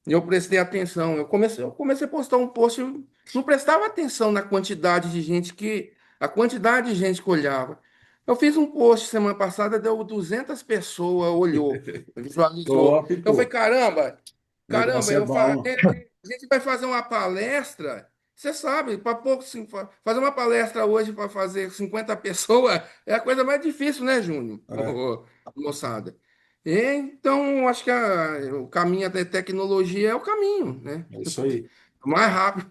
S3: Eu prestei atenção. Eu comecei a postar um post, eu não prestava atenção na quantidade de gente a quantidade de gente que olhava. Eu fiz um post semana passada, deu 200 pessoas, olhou, visualizou.
S1: Top,
S3: Eu falei,
S1: pô.
S3: caramba,
S1: O
S3: caramba,
S1: negócio é bom.
S3: a gente vai fazer uma palestra. Você sabe, para pouco, fazer uma palestra hoje para fazer 50 pessoas é a coisa mais difícil, né, Júnior?
S1: É,
S3: Moçada. Então, acho que o caminho da tecnologia é o caminho, né?
S1: é isso aí.
S3: Mais rápido.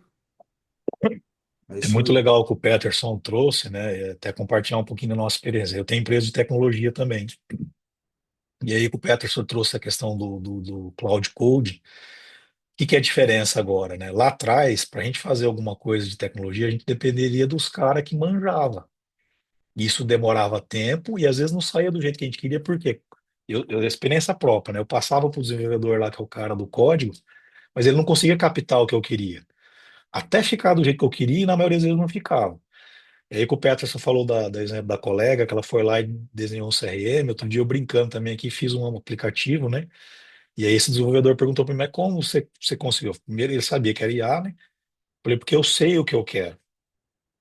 S1: É
S2: É
S1: isso
S2: muito
S1: aí.
S2: legal o que o Peterson trouxe, né? E até compartilhar um pouquinho da nossa experiência. Eu tenho empresa de tecnologia também. E aí que o Peterson trouxe a questão do Cloud Code. O que é a diferença agora, né? Lá atrás, para a gente fazer alguma coisa de tecnologia, a gente dependeria dos caras que manjava. Isso demorava tempo e às vezes não saía do jeito que a gente queria, por quê? Experiência própria, né? Eu passava para o desenvolvedor lá, que é o cara do código, mas ele não conseguia captar o que eu queria. Até ficar do jeito que eu queria, e na maioria das vezes não ficava. E aí que o Peterson falou da exemplo da colega, que ela foi lá e desenhou um CRM. Outro dia eu brincando também aqui, fiz um aplicativo, né? E aí esse desenvolvedor perguntou para mim, mas como você conseguiu? Primeiro ele sabia que era IA, né? Falei, porque eu sei o que eu quero.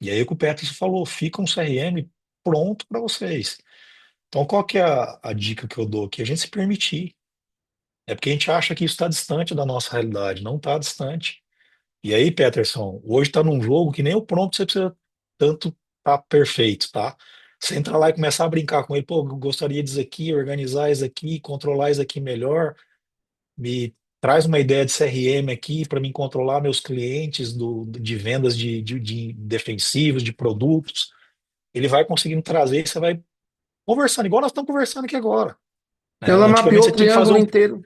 S2: E aí que o Peterson falou, fica um CRM pronto para vocês. Então qual que é a dica que eu dou aqui? A gente se permitir. É porque a gente acha que isso está distante da nossa realidade, não está distante. E aí, Peterson, hoje está num jogo que nem o prompt você precisa tanto tá perfeito, tá? Você entra lá e começar a brincar com ele, pô, eu gostaria disso aqui, organizar isso aqui, controlar isso aqui melhor, me traz uma ideia de CRM aqui para mim controlar meus clientes de vendas de defensivos, de produtos. Ele vai conseguindo trazer e você vai conversando, igual nós estamos conversando aqui agora, né?
S3: Ela
S2: Antigamente
S3: mapeou o
S2: você tinha que fazer
S3: triângulo
S2: um
S3: inteiro.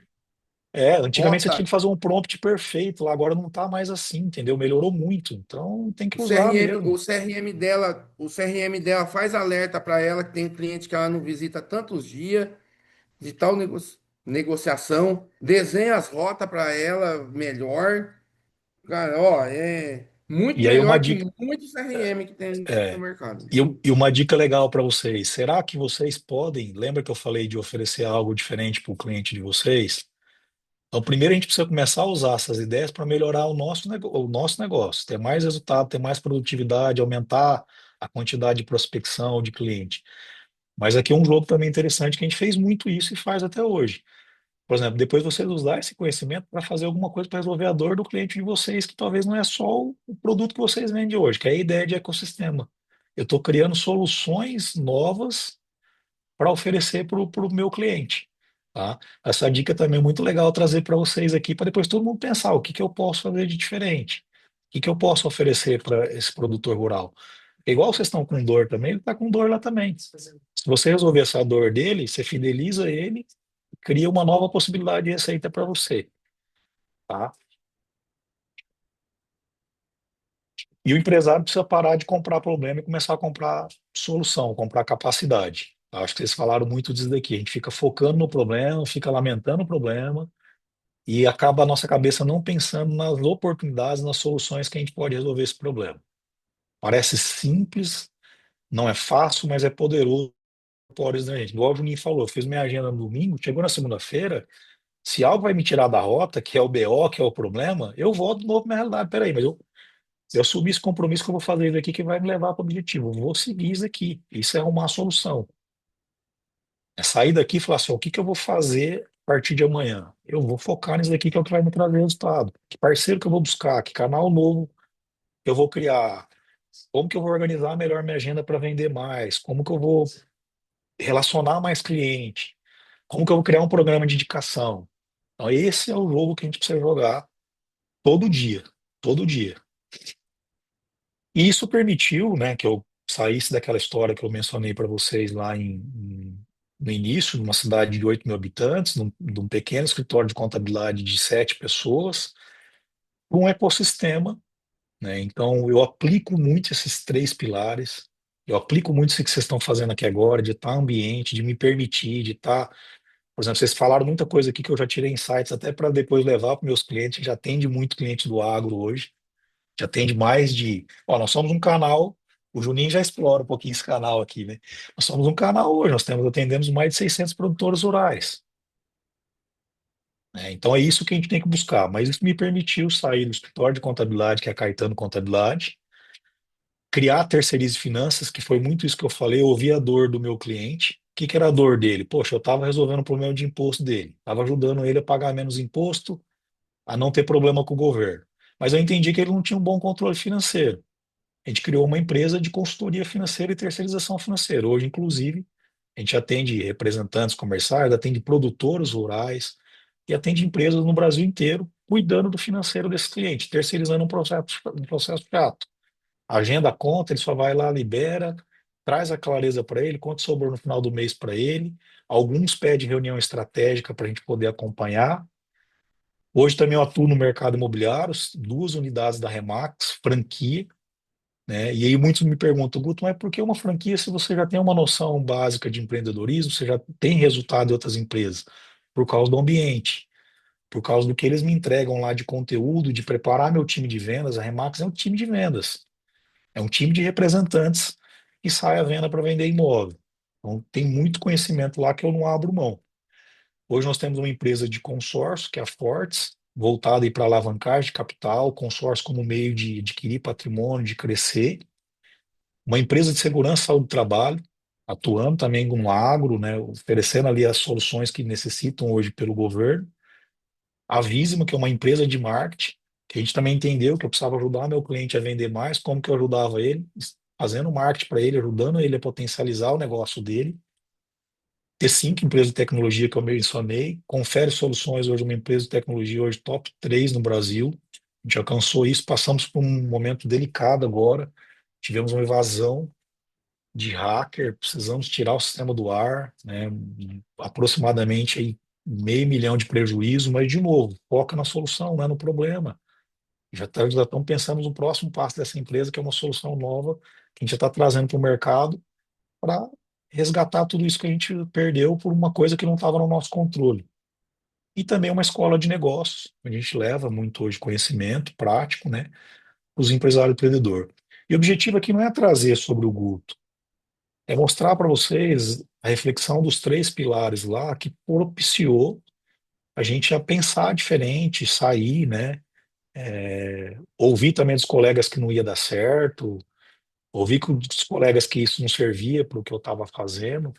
S2: Antigamente você tinha
S3: Rota.
S2: que fazer um prompt perfeito, lá agora não tá mais assim, entendeu? Melhorou muito. Então tem que
S3: O
S2: usar
S3: CRM,
S2: mesmo.
S3: o CRM dela, o CRM dela faz alerta para ela que tem cliente que ela não visita há tantos dias, de tal negociação, desenha as rotas para ela melhor. Cara, ó, é muito
S2: E aí uma
S3: melhor que
S2: dica,
S3: muito CRM que tem no
S2: é,
S3: mercado.
S2: e uma dica legal para vocês. Será que vocês podem? Lembra que eu falei de oferecer algo diferente para o cliente de vocês? Então, primeiro a gente precisa começar a usar essas ideias para melhorar o nosso negócio, ter mais resultado, ter mais produtividade, aumentar a quantidade de prospecção de cliente. Mas aqui é um jogo também interessante que a gente fez muito isso e faz até hoje. Por exemplo, depois vocês usar esse conhecimento para fazer alguma coisa para resolver a dor do cliente de vocês, que talvez não é só o produto que vocês vendem hoje, que é a ideia de ecossistema. Eu estou criando soluções novas para oferecer para o meu cliente. Tá? Essa dica também é muito legal trazer para vocês aqui, para depois todo mundo pensar o que que eu posso fazer de diferente, o que que eu posso oferecer para esse produtor rural. Igual vocês estão com dor também, ele está com dor lá também. Se você resolver essa dor dele, você fideliza ele, cria uma nova possibilidade de receita para você, tá? E o empresário precisa parar de comprar problema e começar a comprar solução, comprar capacidade. Acho que vocês falaram muito disso daqui. A gente fica focando no problema, fica lamentando o problema e acaba a nossa cabeça não pensando nas oportunidades, nas soluções que a gente pode resolver esse problema. Parece simples, não é fácil, mas é poderoso. Pode, né, gente? Igual o Juninho falou, eu fiz minha agenda no domingo, chegou na segunda-feira, Se algo vai me tirar da rota, que é o BO, que é o problema, eu volto de novo para minha realidade. Peraí, mas eu assumi esse compromisso que eu vou fazer isso aqui que vai me levar para o objetivo. Eu vou seguir isso aqui. Isso é arrumar a solução. É sair daqui e falar assim, ó, o que que eu vou fazer a partir de amanhã? Eu vou focar nisso daqui que é o que vai me trazer resultado. Que parceiro que eu vou buscar? Que canal novo eu vou criar? Como que eu vou organizar melhor minha agenda para vender mais? Como que eu vou relacionar mais cliente? Como que eu vou criar um programa de indicação? Então, esse é o jogo que a gente precisa jogar todo dia, todo dia. E isso permitiu, né, que eu saísse daquela história que eu mencionei para vocês lá no início, numa cidade de 8 mil habitantes, de um pequeno escritório de contabilidade de 7 pessoas, para um ecossistema, né? Então, eu aplico muito esses 3 pilares. Eu aplico muito isso que vocês estão fazendo aqui agora, de estar ambiente, de me permitir, de estar. Por exemplo, vocês falaram muita coisa aqui que eu já tirei insights até para depois levar para meus clientes. Já atende muito cliente do agro hoje. Já atende mais de. Ó, nós somos um canal. O Juninho já explora um pouquinho esse canal aqui, né? Nós somos um canal hoje. Nós atendemos mais de 600 produtores rurais, né? Então é isso que a gente tem que buscar. Mas isso me permitiu sair do escritório de contabilidade, que é a Caetano Contabilidade, criar a Terceirize Finanças, que foi muito isso que eu falei. Eu ouvi a dor do meu cliente. O que que era a dor dele? Poxa, eu estava resolvendo o problema de imposto dele, estava ajudando ele a pagar menos imposto, a não ter problema com o governo. Mas eu entendi que ele não tinha um bom controle financeiro. A gente criou uma empresa de consultoria financeira e terceirização financeira. Hoje, inclusive, a gente atende representantes comerciais, atende produtores rurais e atende empresas no Brasil inteiro, cuidando do financeiro desse cliente, terceirizando um processo chato. Agenda a conta, ele só vai lá, libera, traz a clareza para ele, quanto sobrou no final do mês para ele. Alguns pedem reunião estratégica para a gente poder acompanhar. Hoje também eu atuo no mercado imobiliário, 2 unidades da Remax, franquia, né? E aí muitos me perguntam, Guto, mas por que uma franquia se você já tem uma noção básica de empreendedorismo, você já tem resultado em outras empresas? Por causa do ambiente, por causa do que eles me entregam lá de conteúdo, de preparar meu time de vendas. A Remax é um time de vendas. É um time de representantes que sai à venda para vender imóvel. Então, tem muito conhecimento lá que eu não abro mão. Hoje nós temos uma empresa de consórcio, que é a Fortes, voltada para alavancagem de capital, consórcio como meio de adquirir patrimônio, de crescer. Uma empresa de segurança e saúde do trabalho, atuando também no agro, né, oferecendo ali as soluções que necessitam hoje pelo governo. A Visma, que é uma empresa de marketing, que a gente também entendeu que eu precisava ajudar meu cliente a vender mais, como que eu ajudava ele, fazendo marketing para ele, ajudando ele a potencializar o negócio dele. T5, empresa de tecnologia que eu mencionei, confere soluções hoje, uma empresa de tecnologia hoje top 3 no Brasil. A gente alcançou isso, passamos por um momento delicado agora, tivemos uma evasão de hacker, precisamos tirar o sistema do ar, né? Aproximadamente aí 500 mil de prejuízo, mas de novo, foca na solução, não é no problema. Já estão pensando no próximo passo dessa empresa, que é uma solução nova que a gente já está trazendo para o mercado para resgatar tudo isso que a gente perdeu por uma coisa que não estava no nosso controle. E também uma escola de negócios, onde a gente leva muito hoje conhecimento prático, né, para os empresários empreendedores. E o objetivo aqui não é trazer sobre o Guto, é mostrar para vocês a reflexão dos 3 pilares lá que propiciou a gente a pensar diferente, sair, né? Ouvir também dos colegas que não ia dar certo, ouvir dos colegas que isso não servia para o que eu estava fazendo,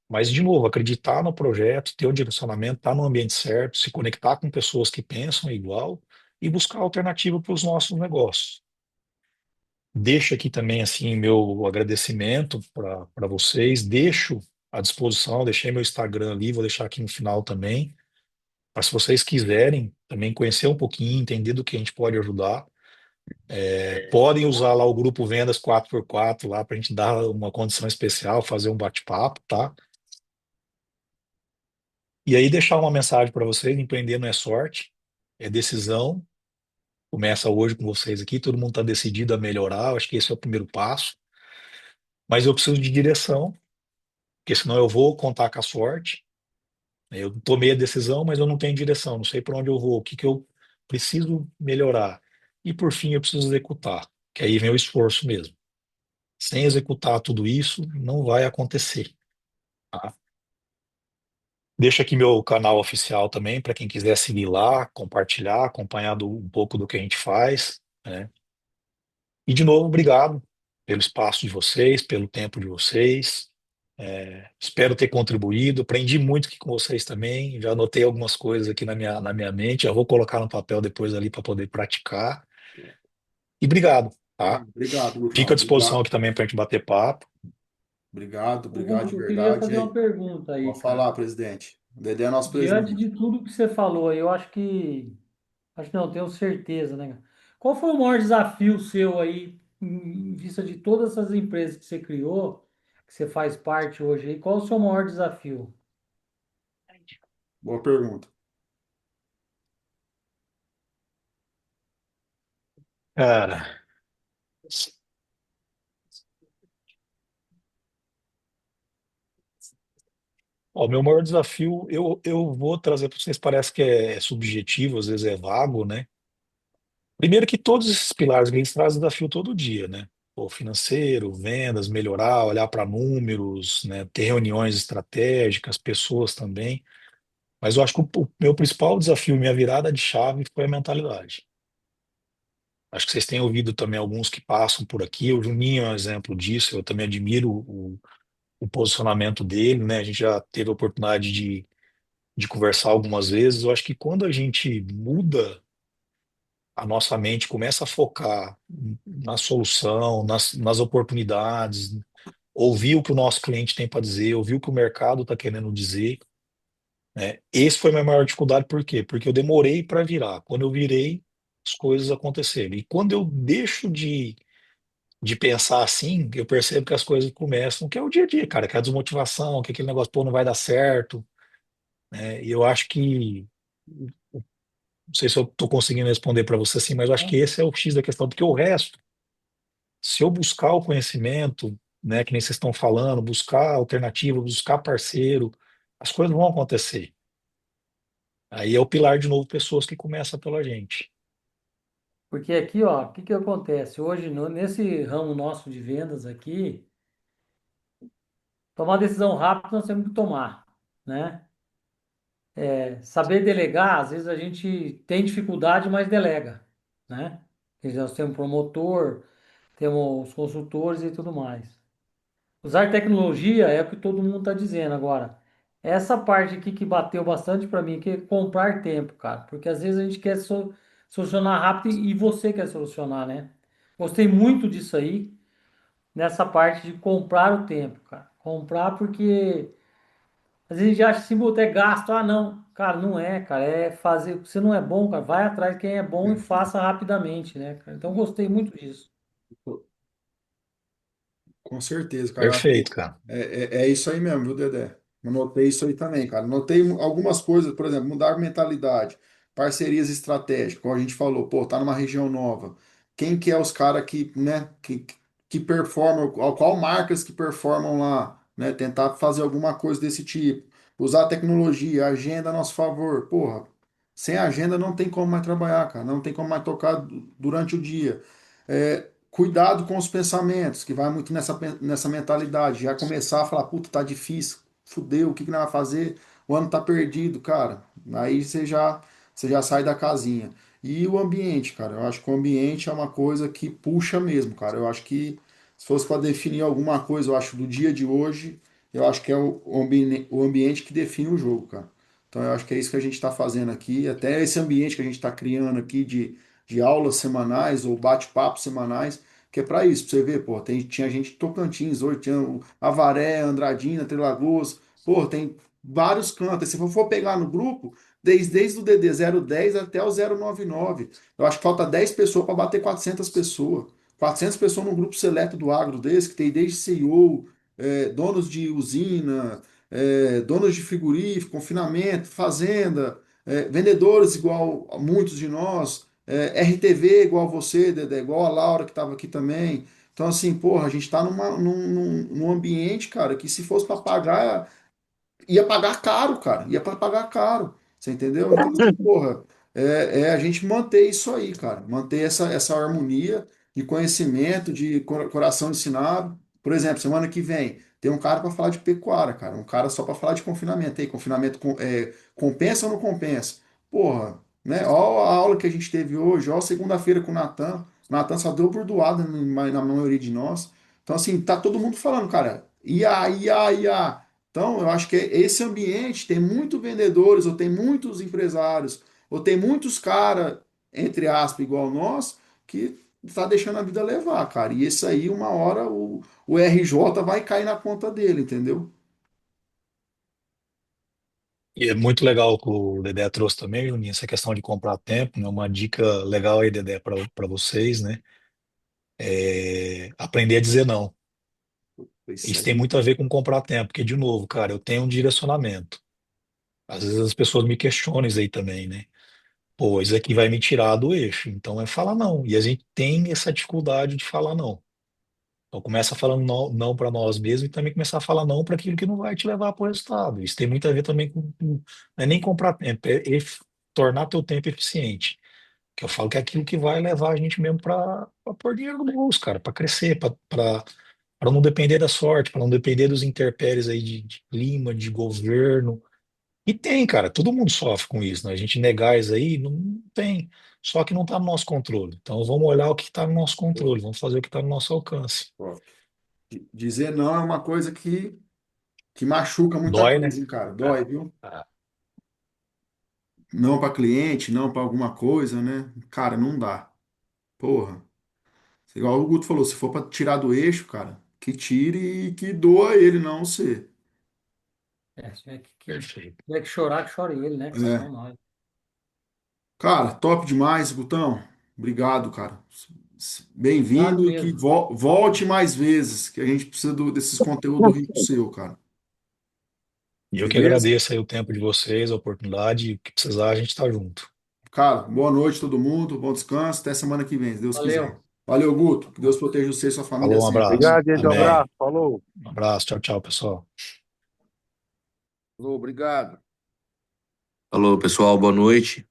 S2: mas, de novo, acreditar no projeto, ter o direcionamento, estar no ambiente certo, se conectar com pessoas que pensam igual e buscar alternativa para os nossos negócios. Deixo aqui também assim meu agradecimento para vocês. Deixo à disposição, deixei meu Instagram ali, vou deixar aqui no final também, para se vocês quiserem também conhecer um pouquinho, entender do que a gente pode ajudar. Podem usar lá o grupo Vendas 4x4 lá para a gente dar uma condição especial, fazer um bate-papo, tá? E aí deixar uma mensagem para vocês: empreender não é sorte, é decisão. Começa hoje com vocês aqui, todo mundo está decidido a melhorar, eu acho que esse é o primeiro passo. Mas eu preciso de direção, porque senão eu vou contar com a sorte. Eu tomei a decisão, mas eu não tenho direção, não sei para onde eu vou, o que que eu preciso melhorar. E por fim, eu preciso executar, que aí vem o esforço mesmo. Sem executar tudo isso, não vai acontecer, tá? Deixa aqui meu canal oficial também para quem quiser seguir lá, compartilhar, acompanhar um pouco do que a gente faz, né? E de novo, obrigado pelo espaço de vocês, pelo tempo de vocês. Espero ter contribuído. Aprendi muito aqui com vocês também. Já anotei algumas coisas aqui na minha mente. Já vou colocar no papel depois ali para poder praticar. E obrigado, tá?
S1: Obrigado, Lucão.
S2: Fico à disposição
S1: Obrigado.
S2: aqui também para a gente bater papo.
S1: Obrigado,
S4: Ô,
S1: obrigado de
S4: Guto, eu queria
S1: verdade. E
S4: fazer uma
S1: aí,
S4: pergunta aí,
S1: pode
S4: cara.
S1: falar, presidente. O Dedé é nosso
S4: Diante
S1: presidente.
S4: de tudo que você falou aí, eu acho não, tenho certeza, né, cara? Qual foi o maior desafio seu aí, em vista de todas essas empresas que você criou, que você faz parte hoje aí? Qual o seu maior desafio?
S1: Boa pergunta.
S2: Cara, ó, o meu maior desafio, eu vou trazer para vocês, parece que é subjetivo, às vezes é vago, né? Primeiro que todos esses pilares que eles trazem desafio todo dia, né? O financeiro, vendas, melhorar, olhar para números, né? Ter reuniões estratégicas, pessoas também. Mas eu acho que o meu principal desafio, minha virada de chave foi a mentalidade. Acho que vocês têm ouvido também alguns que passam por aqui. O Juninho é um exemplo disso. Eu também admiro o posicionamento dele, né? A gente já teve a oportunidade de conversar algumas vezes. Eu acho que quando a gente muda a nossa mente, começa a focar na solução, nas oportunidades, ouvir o que o nosso cliente tem para dizer, ouvir o que o mercado está querendo dizer, né? Esse foi a minha maior dificuldade, por quê? Porque eu demorei para virar. Quando eu virei, as coisas aconteceram. E quando eu deixo de pensar assim, eu percebo que as coisas começam, que é o dia a dia, cara, que é a desmotivação, que aquele negócio, pô, não vai dar certo, né? E eu acho que, não sei se eu estou conseguindo responder para você assim, mas eu acho que esse é o X da questão, porque o resto, se eu buscar o conhecimento, né, que nem vocês estão falando, buscar alternativa, buscar parceiro, as coisas vão acontecer. Aí é o pilar de novo, pessoas que começam pela gente.
S4: Porque aqui, ó, o que que acontece? Hoje, nesse ramo nosso de vendas aqui, tomar decisão rápida nós temos que tomar, né? Saber delegar, às vezes a gente tem dificuldade, mas delega, né? Quer dizer, nós temos promotor, temos os consultores e tudo mais. Usar tecnologia é o que todo mundo está dizendo agora. Essa parte aqui que bateu bastante para mim, que é comprar tempo, cara. Porque às vezes a gente quer solucionar rápido e você quer solucionar, né? Gostei muito disso aí, nessa parte de comprar o tempo, cara. Comprar porque às vezes a gente acha assim, "Puta, é gasto." Ah, não. Cara, não é, cara. É fazer. Você não é bom, cara. Vai atrás de quem é bom e faça rapidamente, né, cara? Então gostei muito disso.
S1: Com certeza, cara. Eu acho que
S2: Perfeito, cara.
S1: é isso aí mesmo, viu, Dedé? Eu notei isso aí também, cara. Notei algumas coisas, por exemplo, mudar a mentalidade, parcerias estratégicas, como a gente falou, pô, tá numa região nova. Quem que é os caras que, né, que performam, qual marcas que performam lá, né? Tentar fazer alguma coisa desse tipo. Usar a tecnologia, a agenda a nosso favor. Porra, sem agenda não tem como mais trabalhar, cara. Não tem como mais tocar durante o dia. Cuidado com os pensamentos, que vai muito nessa mentalidade. Já começar a falar, puta, tá difícil, fudeu, o que que nós vamos fazer? O ano tá perdido, cara. Aí você já sai da casinha. E o ambiente, cara, eu acho que o ambiente é uma coisa que puxa mesmo, cara. Eu acho que se fosse para definir alguma coisa, eu acho, do dia de hoje, eu acho que é o ambiente que define o jogo, cara. Então eu acho que é isso que a gente está fazendo aqui. Até esse ambiente que a gente está criando aqui de aulas semanais ou bate-papos semanais, que é para isso, pra você ver, pô, tinha gente de Tocantins, hoje tinha o Avaré, Andradina, Trelagoas, pô, tem vários cantos. Se for pegar no grupo, desde o DD 010 até o 099, eu acho que falta 10 pessoas para bater 400 pessoas. 400 pessoas num grupo seleto do agro desse, que tem desde CEO, donos de usina, donos de frigorífico, confinamento, fazenda, vendedores igual a muitos de nós, RTV igual você, Dedé, igual a Laura que estava aqui também. Então, assim, porra, a gente está num ambiente, cara, que se fosse para pagar, ia pagar caro, cara, ia para pagar caro. Você entendeu? Então, assim, porra, a gente manter isso aí, cara, manter essa harmonia de conhecimento, de coração ensinado. Por exemplo, semana que vem tem um cara para falar de pecuária, cara. Um cara só para falar de confinamento. Aí, confinamento compensa ou não compensa? Porra, né? Ó a aula que a gente teve hoje, ó segunda-feira com o Natan. O Natan só deu burdoada na maioria de nós. Então, assim, tá todo mundo falando, cara, IA, IA, IA. Então, eu acho que esse ambiente tem muito vendedores, ou tem muitos empresários, ou tem muitos caras, entre aspas, igual nós, que tá deixando a vida levar, cara. E isso aí, uma hora, o RJ vai cair na conta dele, entendeu?
S2: E é muito legal que o Dedé trouxe também, Juninho, essa questão de comprar tempo, né? Uma dica legal aí, Dedé, para vocês, né? Aprender a dizer não.
S1: Isso
S2: Isso tem
S1: aí.
S2: muito a ver com comprar tempo, porque, de novo, cara, eu tenho um direcionamento. Às vezes as pessoas me questionam isso aí também, né? Pô, isso aqui vai me tirar do eixo. Então é falar não. E a gente tem essa dificuldade de falar não. Então começa falando não, não para nós mesmos e também começar a falar não para aquilo que não vai te levar para o resultado. Isso tem muito a ver também não é nem comprar tempo, tornar teu tempo eficiente. Que eu falo que é aquilo que vai levar a gente mesmo para pôr dinheiro no bolso, cara, para crescer, para não depender da sorte, para não depender dos intempéries aí de clima, de governo. E tem, cara, todo mundo sofre com isso, né? A gente negar isso aí, não tem. Só que não está no nosso controle. Então vamos olhar o que está no nosso controle, vamos fazer o que está no nosso alcance.
S1: Ó, dizer não é uma coisa que machuca muita
S2: Dói, né?
S1: coisa, hein, cara. Dói,
S2: Ah,
S1: viu?
S2: ah.
S1: Não para cliente, não para alguma coisa, né? Cara, não dá. Porra. Igual o Guto falou, se for para tirar do eixo, cara, que tire e que doa ele, não você.
S4: Se
S2: Perfeito.
S4: tiver que chorar, que chore ele, né? Não
S1: É.
S4: nós.
S1: Cara, top demais, Gutão. Obrigado, cara.
S4: Obrigado
S1: Bem-vindo e que
S4: mesmo.
S1: volte mais vezes, que a gente precisa desses conteúdos ricos seu, cara.
S2: E eu que
S1: Beleza?
S2: agradeço aí o tempo de vocês, a oportunidade, e o que precisar, a gente está junto.
S1: Cara, boa noite todo mundo, bom descanso, até semana que vem, se Deus quiser.
S4: Valeu.
S1: Valeu, Guto. Que Deus proteja você e sua família
S2: Falou, um
S1: sempre,
S2: abraço.
S1: viu?
S5: Obrigado, gente. Um
S2: Amém.
S5: abraço. Falou.
S2: Um abraço, tchau, tchau, pessoal.
S3: Obrigado.
S6: Alô, pessoal, boa noite.